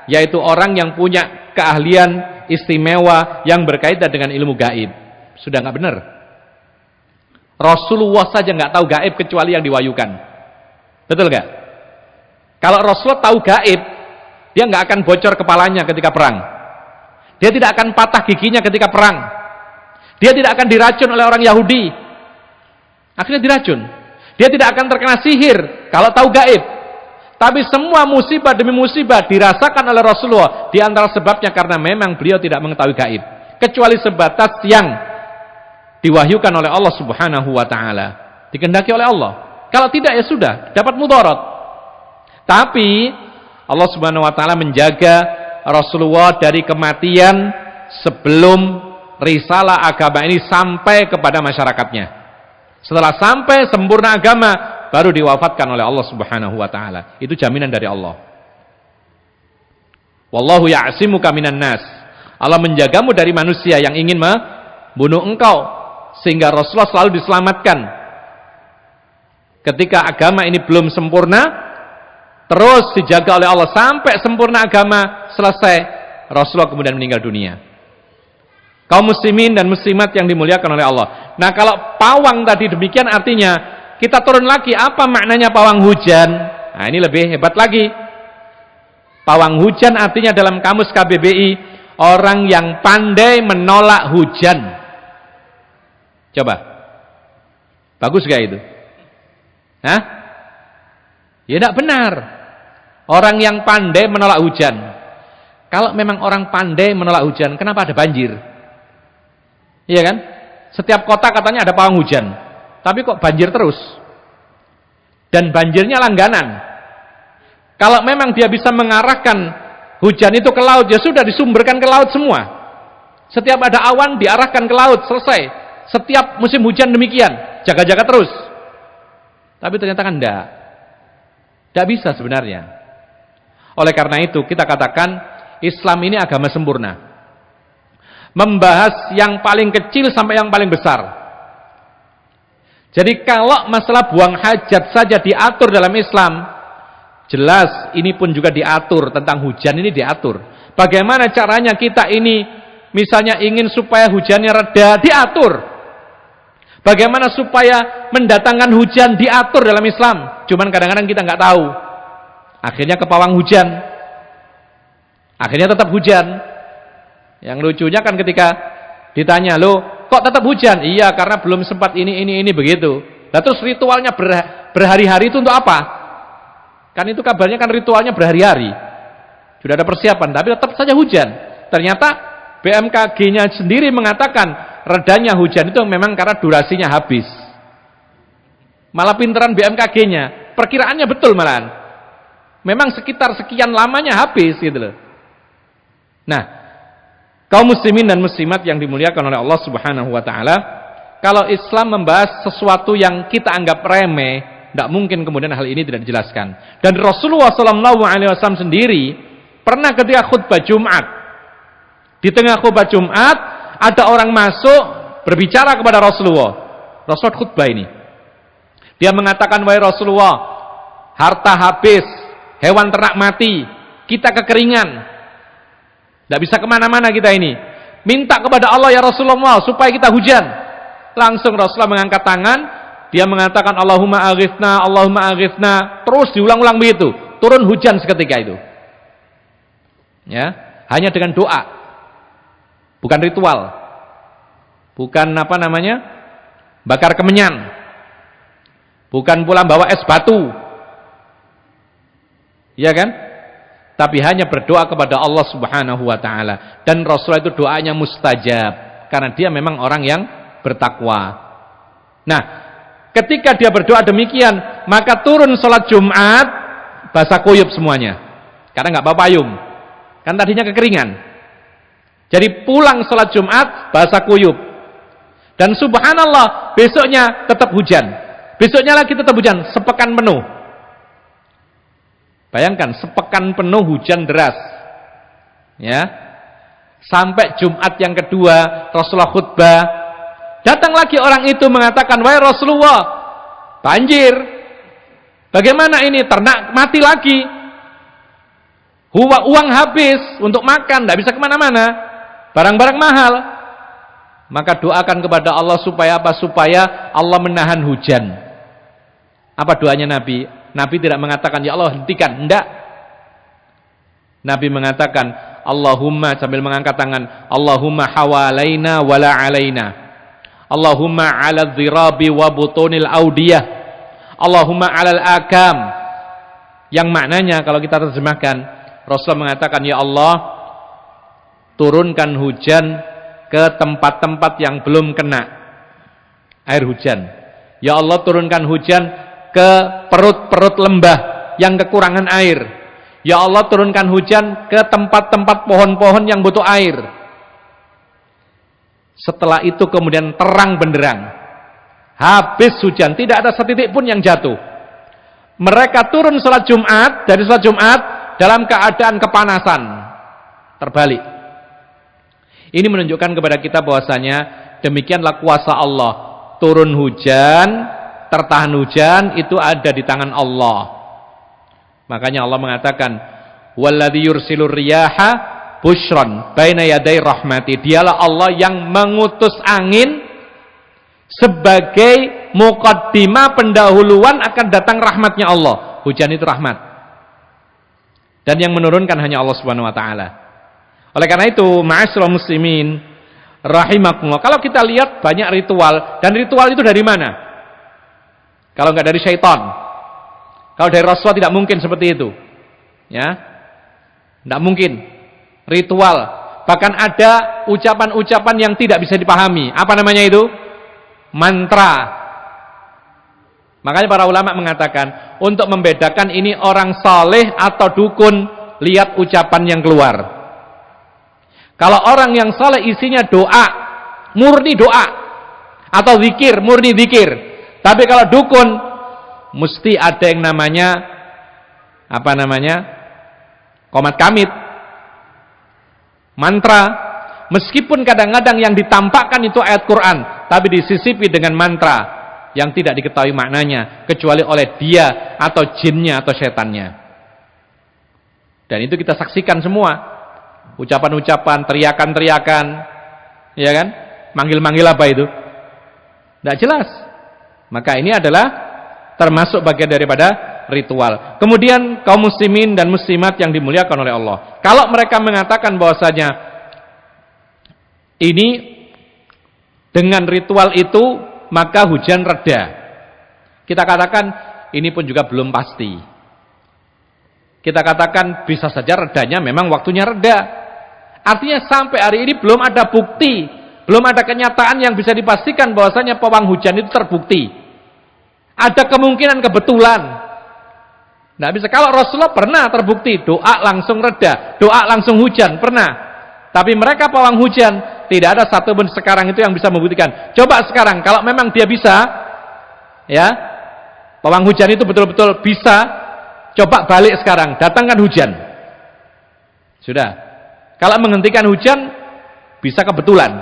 yaitu orang yang punya keahlian istimewa yang berkaitan dengan ilmu gaib. Sudah nggak benar. Rasulullah saja nggak tahu gaib kecuali yang diwahyukan. Betul nggak? Kalau Rasulullah tahu gaib, dia nggak akan bocor kepalanya ketika perang. Dia tidak akan patah giginya ketika perang. Dia tidak akan diracun oleh orang Yahudi. Akhirnya diracun. Dia tidak akan terkena sihir kalau tahu gaib. Tapi semua musibah demi musibah dirasakan oleh Rasulullah. Di antara sebabnya karena memang beliau tidak mengetahui gaib. Kecuali sebatas yang diwahyukan oleh Allah Subhanahu wa taala, dikehendaki oleh Allah. Kalau tidak ya sudah, dapat mudarat. Tapi Allah Subhanahu wa taala menjaga Rasulullah dari kematian sebelum risalah agama ini sampai kepada masyarakatnya. Setelah sampai sempurna agama baru diwafatkan oleh Allah Subhanahu wa taala. Itu jaminan dari Allah. Wallahu ya'simuka minan nas. Allah menjagamu dari manusia yang ingin membunuh engkau. Sehingga Rasulullah selalu diselamatkan. Ketika agama ini belum sempurna, terus dijaga oleh Allah sampai sempurna agama selesai, Rasulullah kemudian meninggal dunia. Kaum muslimin dan muslimat yang dimuliakan oleh Allah. Nah, kalau pawang tadi demikian artinya kita turun lagi, apa maknanya pawang hujan? Nah, ini lebih hebat lagi. Pawang hujan artinya dalam kamus KBBI orang yang pandai menolak hujan. Coba. Bagus gak itu? Hah? Ya tidak benar. Orang yang pandai menolak hujan. Kalau memang orang pandai menolak hujan, kenapa ada banjir? Iya kan? Setiap kota katanya ada pawang hujan. Tapi kok banjir terus? Dan banjirnya langganan. Kalau memang dia bisa mengarahkan hujan itu ke laut, ya sudah disumberkan ke laut semua. Setiap ada awan diarahkan ke laut, selesai. Setiap musim hujan demikian, jaga-jaga terus. Tapi ternyata kan tidak bisa sebenarnya. Oleh karena itu kita katakan Islam ini agama sempurna. Membahas yang paling kecil sampai yang paling besar. Jadi kalau masalah buang hajat saja diatur dalam Islam, jelas ini pun juga diatur, tentang hujan ini diatur. Bagaimana caranya kita ini misalnya ingin supaya hujannya reda, diatur. Bagaimana supaya mendatangkan hujan, diatur dalam Islam. Cuman kadang-kadang kita nggak tahu. Akhirnya ke pawang hujan. Akhirnya tetap hujan. Yang lucunya kan ketika ditanya, loh kok tetap hujan? Iya, karena belum sempat ini begitu. Nah, terus ritualnya berhari-hari itu untuk apa? Kan itu kabarnya kan ritualnya berhari-hari. Sudah ada persiapan, tapi tetap saja hujan. Ternyata BMKG-nya sendiri mengatakan redanya hujan itu memang karena durasinya habis. Malah pinteran BMKG-nya, perkiraannya betul malahan. Memang sekitar sekian lamanya habis gitu loh. Nah, kaum muslimin dan muslimat yang dimuliakan oleh Allah Subhanahu wa taala, kalau Islam membahas sesuatu yang kita anggap remeh, tidak mungkin kemudian hal ini tidak dijelaskan. Dan Rasulullah SAW sendiri pernah ketika khutbah Jumat, di tengah khutbah Jumat ada orang masuk berbicara kepada Rasulullah. Rasulullah khutbah ini. Dia mengatakan, wahai Rasulullah, harta habis, hewan ternak mati, kita kekeringan, tidak bisa kemana-mana kita ini. Minta kepada Allah ya Rasulullah supaya kita hujan. Langsung Rasulullah mengangkat tangan, dia mengatakan Allahumma aghithna, Allahumma aghithna. Terus diulang-ulang begitu. Turun hujan seketika itu. Ya, hanya dengan doa. Bukan ritual. Bukan bakar kemenyan. Bukan pula bawa es batu. Iya kan? Tapi hanya berdoa kepada Allah Subhanahu wa taala. Dan Rasulullah itu doanya mustajab karena dia memang orang yang bertakwa. Nah, ketika dia berdoa demikian, maka turun sholat Jumat basah kuyup semuanya. Karena nggak bawa payung. Kan tadinya kekeringan. Jadi pulang sholat Jumat basah kuyup. Dan subhanallah besoknya tetap hujan. Besoknya lagi tetap hujan sepekan penuh. Bayangkan sepekan penuh hujan deras. Ya. Sampai Jumat yang kedua Rasulullah khutbah, Datang lagi orang itu mengatakan, wahai Rasulullah, banjir. Bagaimana ini? Ternak mati lagi. Uang habis untuk makan, tidak bisa kemana-mana. Barang-barang mahal. Maka doakan kepada Allah supaya apa? Supaya Allah menahan hujan. Apa doanya Nabi? Nabi tidak mengatakan, ya Allah hentikan. Tidak. Nabi mengatakan, Allahumma, sambil mengangkat tangan, Allahumma hawalaina wala alaina. Allahumma ala dhirabi wa butunil audiyah. Allahumma alal akam. Yang maknanya kalau kita terjemahkan, Rasulullah mengatakan, ya Allah, turunkan hujan ke tempat-tempat yang belum kena air hujan. Ya Allah, turunkan hujan ke perut-perut lembah yang kekurangan air. Ya Allah, turunkan hujan ke tempat-tempat pohon-pohon yang butuh air. Setelah itu kemudian terang benderang. Habis hujan, tidak ada setitik pun yang jatuh. Mereka turun salat Jumat, dari salat Jumat dalam keadaan kepanasan. Terbalik. Ini menunjukkan kepada kita bahwasanya demikianlah kuasa Allah. Turun hujan, tertahan hujan, itu ada di tangan Allah. Makanya Allah mengatakan, walladzi yursilur riyaha busyran baina yaday rahmati. Dialah Allah yang mengutus angin sebagai muqaddimah, pendahuluan akan datang rahmatnya Allah. Hujan itu rahmat. Dan yang menurunkan hanya Allah Subhanahu wa taala. Oleh karena itu, ma'asyiral muslimin rahimakumullah, kalau kita lihat banyak ritual, dan ritual itu dari mana? Kalau enggak dari syaitan. Kalau dari Rasulullah tidak mungkin seperti itu. Ya. Tidak mungkin. Ritual. Bahkan ada ucapan-ucapan yang tidak bisa dipahami. Apa namanya itu? Mantra. Makanya para ulama mengatakan, untuk membedakan ini orang saleh atau dukun, lihat ucapan yang keluar. Kalau orang yang saleh isinya doa, murni doa, atau zikir, murni zikir. Tapi kalau dukun, mesti ada yang namanya, apa namanya? Qomat kamit, mantra. Meskipun kadang-kadang yang ditampakkan itu ayat Quran, tapi disisipi dengan mantra yang tidak diketahui maknanya kecuali oleh dia atau jinnya atau setannya. Dan itu kita saksikan semua. Ucapan-ucapan, teriakan-teriakan, ya kan? Manggil-manggil apa itu? Tidak jelas. Maka ini adalah termasuk bagian daripada ritual. Kemudian kaum muslimin dan muslimat yang dimuliakan oleh Allah, kalau mereka mengatakan bahwasanya ini dengan ritual itu maka hujan reda, kita katakan ini pun juga belum pasti. Kita katakan bisa saja redanya memang waktunya reda. Artinya sampai hari ini belum ada bukti, belum ada kenyataan yang bisa dipastikan bahwasanya pawang hujan itu terbukti. Ada kemungkinan kebetulan. Tidak bisa. Kalau Rasulullah pernah terbukti, doa langsung reda, doa langsung hujan, pernah. Tapi mereka pawang hujan, tidak ada satu pun sekarang itu yang bisa membuktikan. Coba sekarang, kalau memang dia bisa, ya, pawang hujan itu betul-betul bisa, coba balik sekarang, datangkan hujan. Sudah. Kalau menghentikan hujan, bisa kebetulan.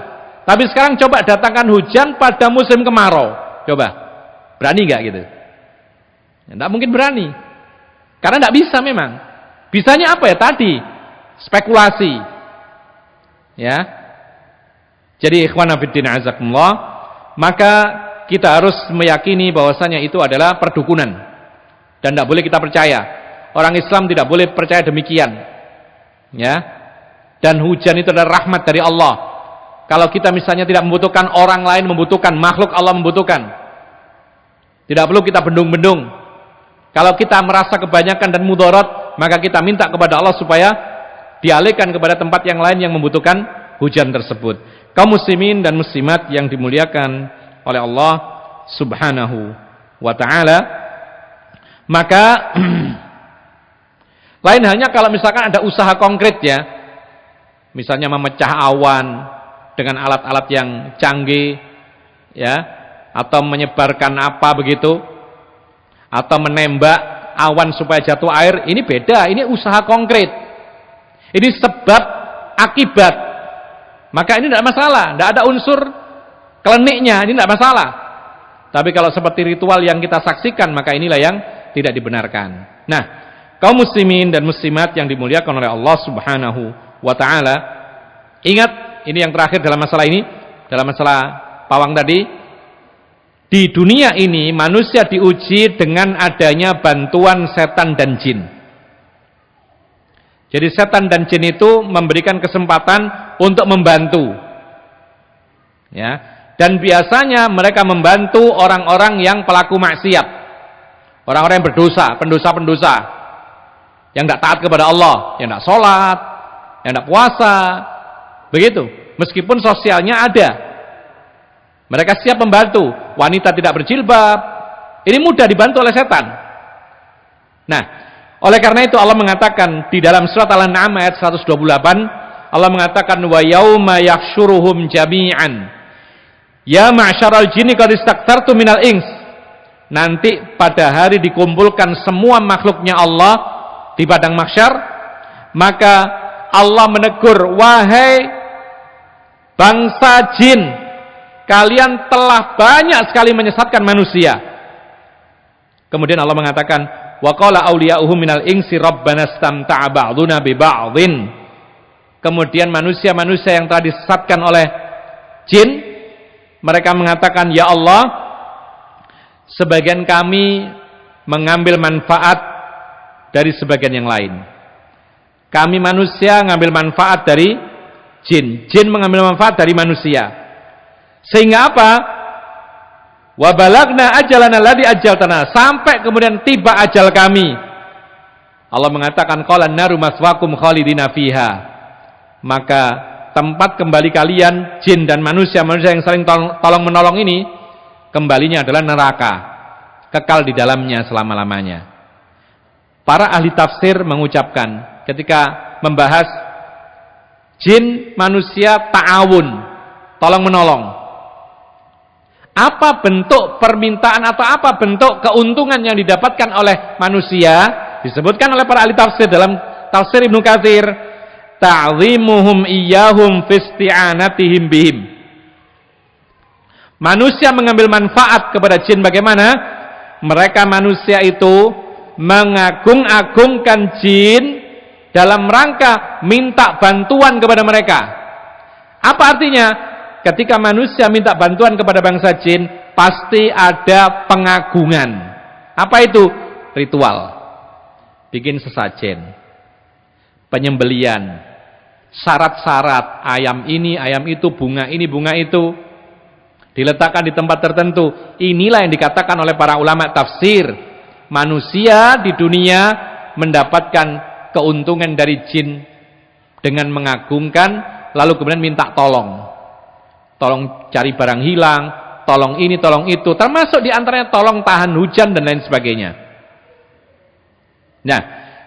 Tapi sekarang coba datangkan hujan pada musim kemarau. Coba. Berani nggak gitu? Ya, tidak mungkin berani. Karena tidak bisa memang. Bisanya apa ya tadi? Spekulasi. Ya. Jadi ikhwan fillah azakumullah, maka kita harus meyakini bahwasanya itu adalah perdukunan. Dan tidak boleh kita percaya. Orang Islam tidak boleh percaya demikian. Ya. Dan hujan itu adalah rahmat dari Allah. Kalau kita misalnya tidak membutuhkan, orang lain membutuhkan, makhluk Allah membutuhkan, tidak perlu kita bendung-bendung. Kalau kita merasa kebanyakan dan mudarat, maka kita minta kepada Allah supaya dialihkan kepada tempat yang lain yang membutuhkan hujan tersebut. Kaum muslimin dan muslimat yang dimuliakan oleh Allah Subhanahu wa ta'ala, maka lain halnya kalau misalkan ada usaha konkret, ya, misalnya memecah awan dengan alat-alat yang canggih, ya, atau menyebarkan apa begitu, atau menembak awan supaya jatuh air. Ini beda, ini usaha konkret, ini sebab akibat. Maka ini tidak masalah, tidak ada unsur Kleniknya ini tidak masalah. Tapi kalau seperti ritual yang kita saksikan, maka inilah yang tidak dibenarkan. Nah, kaum muslimin dan muslimat yang dimuliakan oleh Allah Subhanahu wa taala, ingat ini yang terakhir dalam masalah ini, dalam masalah pawang tadi. Di dunia ini manusia diuji dengan adanya bantuan setan dan jin. Jadi setan dan jin itu memberikan kesempatan untuk membantu. Ya. Dan biasanya mereka membantu orang-orang yang pelaku maksiat. Orang-orang yang berdosa, pendosa-pendosa. Yang tidak taat kepada Allah, yang tidak sholat, yang tidak puasa. Begitu. Meskipun sosialnya ada. Mereka siap membantu. Wanita tidak berjilbab. Ini mudah dibantu oleh setan. Nah, oleh karena itu Allah mengatakan di dalam surat Al-An'am ayat 128, Allah mengatakan wa yauma yahsyuruhum jami'an. Ya ma'syaral jinni qad istaktsartum minal ins. Nanti pada hari dikumpulkan semua makhluknya Allah di padang mahsyar, maka Allah menegur, wahai bangsa jin, kalian telah banyak sekali menyesatkan manusia. Kemudian Allah mengatakan, wa qala awliya'uhum minal insi rabbana istamta'a ba'duna bi ba'dhin. Kemudian manusia-manusia yang telah disesatkan oleh jin, mereka mengatakan, ya Allah, sebagian kami mengambil manfaat dari sebagian yang lain. Kami manusia mengambil manfaat dari jin. Jin mengambil manfaat dari manusia. Sehingga apa? Wa balagna ajalana alladzi ajaltana. Sampai kemudian tiba ajal kami. Allah mengatakan, qala an-naru maswaakum khalidina fiha. Maka tempat kembali kalian, jin dan manusia-manusia yang saling tolong-menolong ini, kembalinya adalah neraka, kekal di dalamnya selama-lamanya. Para ahli tafsir mengucapkan ketika membahas jin manusia ta'awun, tolong-menolong, apa bentuk permintaan atau apa bentuk keuntungan yang didapatkan oleh manusia, disebutkan oleh para ahli tafsir dalam tafsir Ibnu Katsir, ta'zimuhum iyyahum fi isti'anatihim bihim. Manusia mengambil manfaat kepada jin bagaimana? Mereka manusia itu mengagung-agungkan jin dalam rangka minta bantuan kepada mereka. Apa artinya? Ketika manusia minta bantuan kepada bangsa jin, pasti ada pengagungan. Apa itu? Ritual. Bikin sesajen, penyembelian, syarat-syarat, ayam ini, ayam itu, bunga ini, bunga itu, diletakkan di tempat tertentu. Inilah yang dikatakan oleh para ulama tafsir, manusia di dunia mendapatkan keuntungan dari jin dengan mengagungkan, lalu kemudian minta tolong cari barang hilang, tolong ini, tolong itu, termasuk diantaranya tolong tahan hujan dan lain sebagainya. Nah,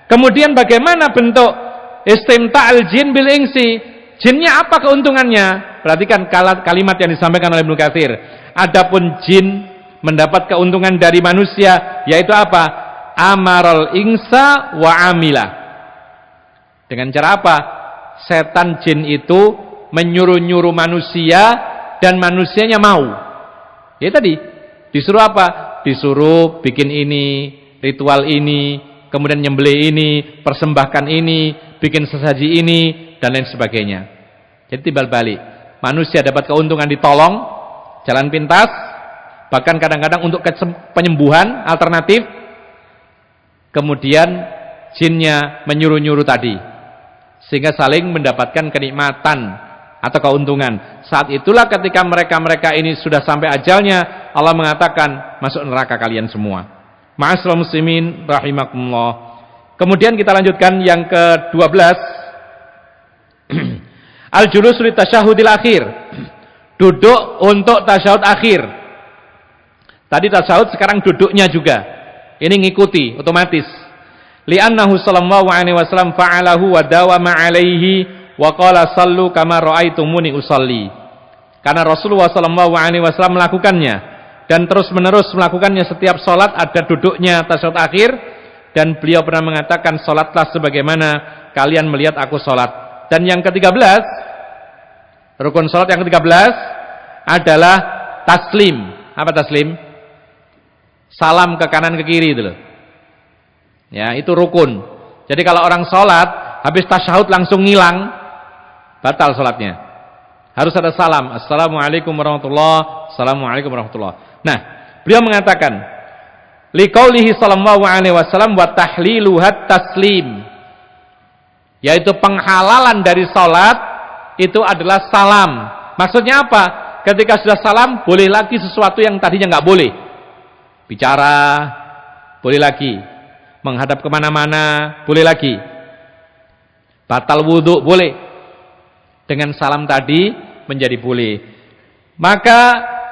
kemudian bagaimana bentuk istimta'al jin bil insi? Jinnya apa keuntungannya? Perhatikan kalimat yang disampaikan oleh Ibnu Katsir. Adapun jin mendapat keuntungan dari manusia, yaitu apa? Amaral insa wa amila. Dengan cara apa? Setan jin itu menyuruh-nyuruh manusia dan manusianya mau. Ya tadi, disuruh apa? Disuruh bikin ini, ritual ini, kemudian nyembelih ini, persembahkan ini, bikin sesaji ini, dan lain sebagainya. Jadi timbal balik, manusia dapat keuntungan ditolong, jalan pintas, bahkan kadang-kadang untuk penyembuhan alternatif. Kemudian jinnya menyuruh-nyuruh tadi, sehingga saling mendapatkan kenikmatan atau keuntungan. Saat itulah ketika mereka ini sudah sampai ajalnya, Allah mengatakan, masuk neraka kalian semua. Ma'asyiral muslimin rahimakumullah. Kemudian kita lanjutkan yang ke-12. Al-julus li tasyahudil akhir. Duduk untuk tasyahud akhir. Tadi tasyahud, sekarang duduknya juga. Ini ngikuti otomatis. Li'annahu sallallahu alaihi wasallam fa'alahu wa dawama alaihi wa qala sallu kama ra'aitumuni usalli. Karena Rasulullah sallallahu alaihi wasallam melakukannya dan terus-menerus melakukannya. Setiap salat ada duduknya tasyahud akhir, dan beliau pernah mengatakan, salatlah sebagaimana kalian melihat aku salat. Dan yang ke-13, rukun salat yang ke-13 adalah taslim. Apa taslim? Salam ke kanan ke kiri itu loh. Ya, itu rukun. Jadi kalau orang sholat habis tasyahud langsung ngilang, batal sholatnya. Harus ada salam. Assalamualaikum warahmatullahi. Assalamualaikum warahmatullahi. Nah, beliau mengatakan, liqaulihi sallallahu alaihi wasallam wa tahliluhat taslim. Yaitu penghalalan dari sholat itu adalah salam. Maksudnya apa? Ketika sudah salam, boleh lagi sesuatu yang tadinya nggak boleh. Bicara, boleh lagi. Menghadap kemana-mana, boleh lagi. Batal wudhu, boleh. Dengan salam tadi, menjadi boleh. Maka,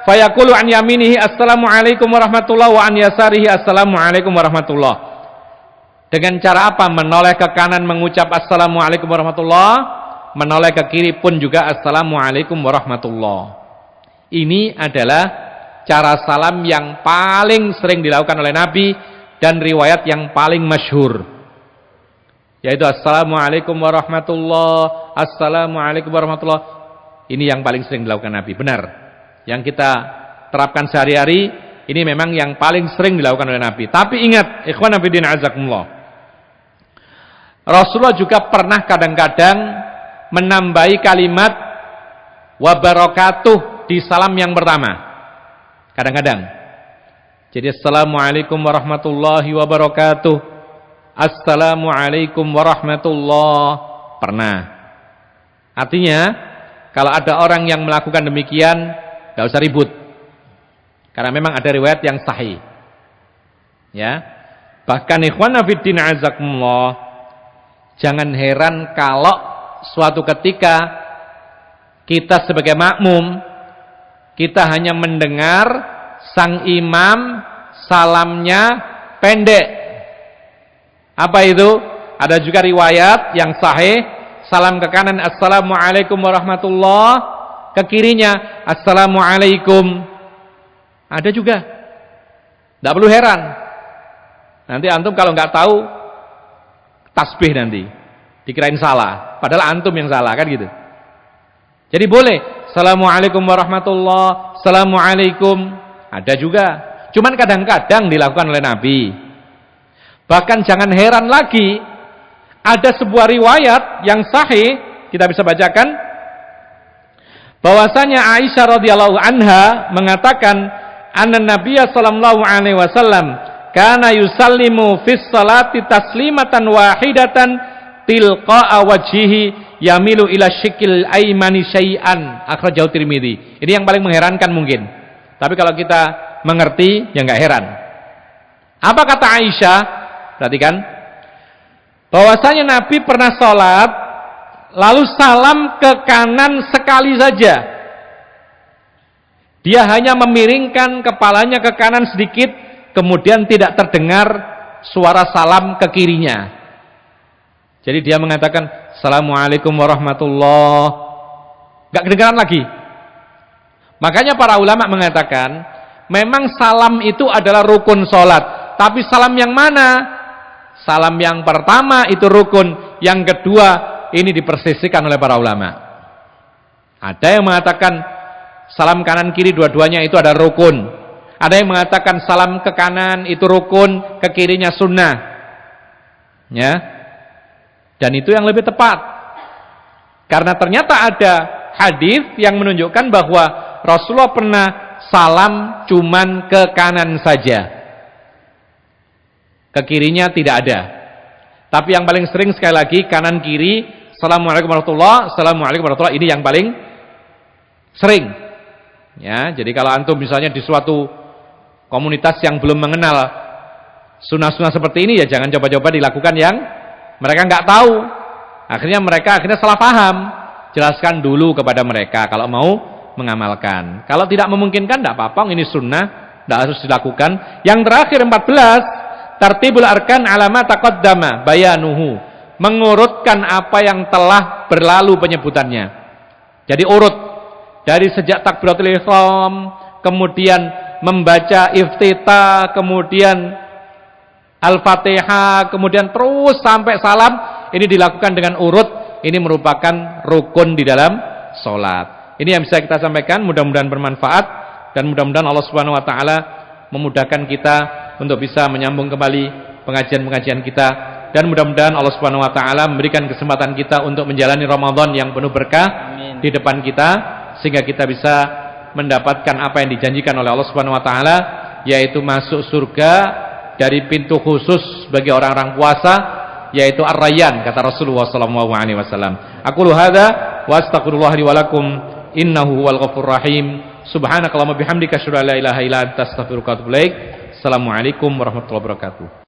fayaqulu an yaminihi assalamualaikum warahmatullahi wa an yasarihi assalamualaikum warahmatullahi. Dengan cara apa? Menoleh ke kanan mengucap assalamualaikum warahmatullahi, menoleh ke kiri pun juga assalamualaikum warahmatullahi. Ini adalah cara salam yang paling sering dilakukan oleh Nabi dan riwayat yang paling masyhur, yaitu assalamualaikum warahmatullahi, assalamualaikum warahmatullahi. Ini yang paling sering dilakukan Nabi. Benar. Yang kita terapkan sehari-hari, ini memang yang paling sering dilakukan oleh Nabi. Tapi ingat, ikhwan fillah azakumullah, Rasulullah juga pernah kadang-kadang menambahi kalimat wabarakatuh di salam yang pertama. Kadang-kadang. Jadi assalamualaikum warahmatullahi wabarakatuh. Assalamualaikum warahmatullahi. Pernah. Artinya, kalau ada orang yang melakukan demikian, gak usah ribut. Karena memang ada riwayat yang sahih. Ya. Bahkan ikhwan fillah azakumullah, jangan heran kalau suatu ketika kita sebagai makmum, kita hanya mendengar sang imam salamnya pendek. Apa itu? Ada juga riwayat yang sahih, salam ke kanan assalamualaikum warahmatullahi, ke kirinya assalamualaikum. Ada juga. Tidak perlu heran. Nanti antum kalau nggak tahu tasbih nanti dikirain salah, padahal antum yang salah, kan gitu. Jadi boleh assalamualaikum warahmatullahi, assalamualaikum. Ada juga. Cuman kadang-kadang dilakukan oleh Nabi. Bahkan jangan heran lagi, ada sebuah riwayat yang sahih, kita bisa bacakan, bahwasanya Aisyah radhiyallahu anha mengatakan, anna Nabiyya sallallahu alaihi wasallam kana yusallimu fis salati taslimatan wahidatan tilqa'a wajhihi yamilu ila syikil aimani syai'an, akhrajahu Tirmidzi. Ini yang paling mengherankan mungkin. Tapi kalau kita mengerti, ya nggak heran. Apa kata Aisyah? Perhatikan. Bahwasanya Nabi pernah sholat, lalu salam ke kanan sekali saja. Dia hanya memiringkan kepalanya ke kanan sedikit, kemudian tidak terdengar suara salam ke kirinya. Jadi dia mengatakan, assalamualaikum warahmatullahi. Nggak kedengaran lagi. Makanya para ulama mengatakan, memang salam itu adalah rukun sholat. Tapi salam yang mana? Salam yang pertama itu rukun, yang kedua ini dipersisikan oleh para ulama. Ada yang mengatakan salam kanan kiri dua-duanya itu adalah rukun. Ada yang mengatakan salam ke kanan itu rukun, ke kirinya sunnah. Ya. Dan itu yang lebih tepat. Karena ternyata ada hadis yang menunjukkan bahwa Rasulullah pernah salam cuman ke kanan saja. Ke kirinya tidak ada. Tapi yang paling sering sekali lagi kanan kiri, assalamualaikum warahmatullahi, assalamualaikum warahmatullahi, ini yang paling sering. Ya, jadi kalau antum misalnya di suatu komunitas yang belum mengenal sunnah-sunnah seperti ini, ya jangan coba-coba dilakukan yang mereka nggak tahu. Akhirnya mereka salah paham. Jelaskan dulu kepada mereka kalau mau mengamalkan. Kalau tidak memungkinkan, tidak apa-apa, ini sunnah, tidak harus dilakukan. Yang terakhir 14, tartibul arkan alama taqaddama bayanuhu, mengurutkan apa yang telah berlalu penyebutannya. Jadi urut dari sejak takbiratul ihram, kemudian membaca iftitah, kemudian al-fatihah, kemudian terus sampai salam. Ini dilakukan dengan urut. Ini merupakan rukun di dalam sholat. Ini yang bisa kita sampaikan, mudah-mudahan bermanfaat dan mudah-mudahan Allah Subhanahu wa taala memudahkan kita untuk bisa menyambung kembali pengajian-pengajian kita, dan mudah-mudahan Allah Subhanahu wa taala memberikan kesempatan kita untuk menjalani Ramadan yang penuh berkah di depan kita, sehingga kita bisa mendapatkan apa yang dijanjikan oleh Allah Subhanahu wa taala, yaitu masuk surga dari pintu khusus bagi orang-orang puasa, yaitu Ar-Rayyan, kata Rasulullah sallallahu alaihi wasallam. Aqulu hadza wa astaghfirullah li wa lakum innahu huwal ghafurur rahim. Subhanakallahumma bihamdika asyhadu an la ilaha illa anta astaghfiruka wa atubu ilaik. Assalamualaikum warahmatullahi wabarakatuh.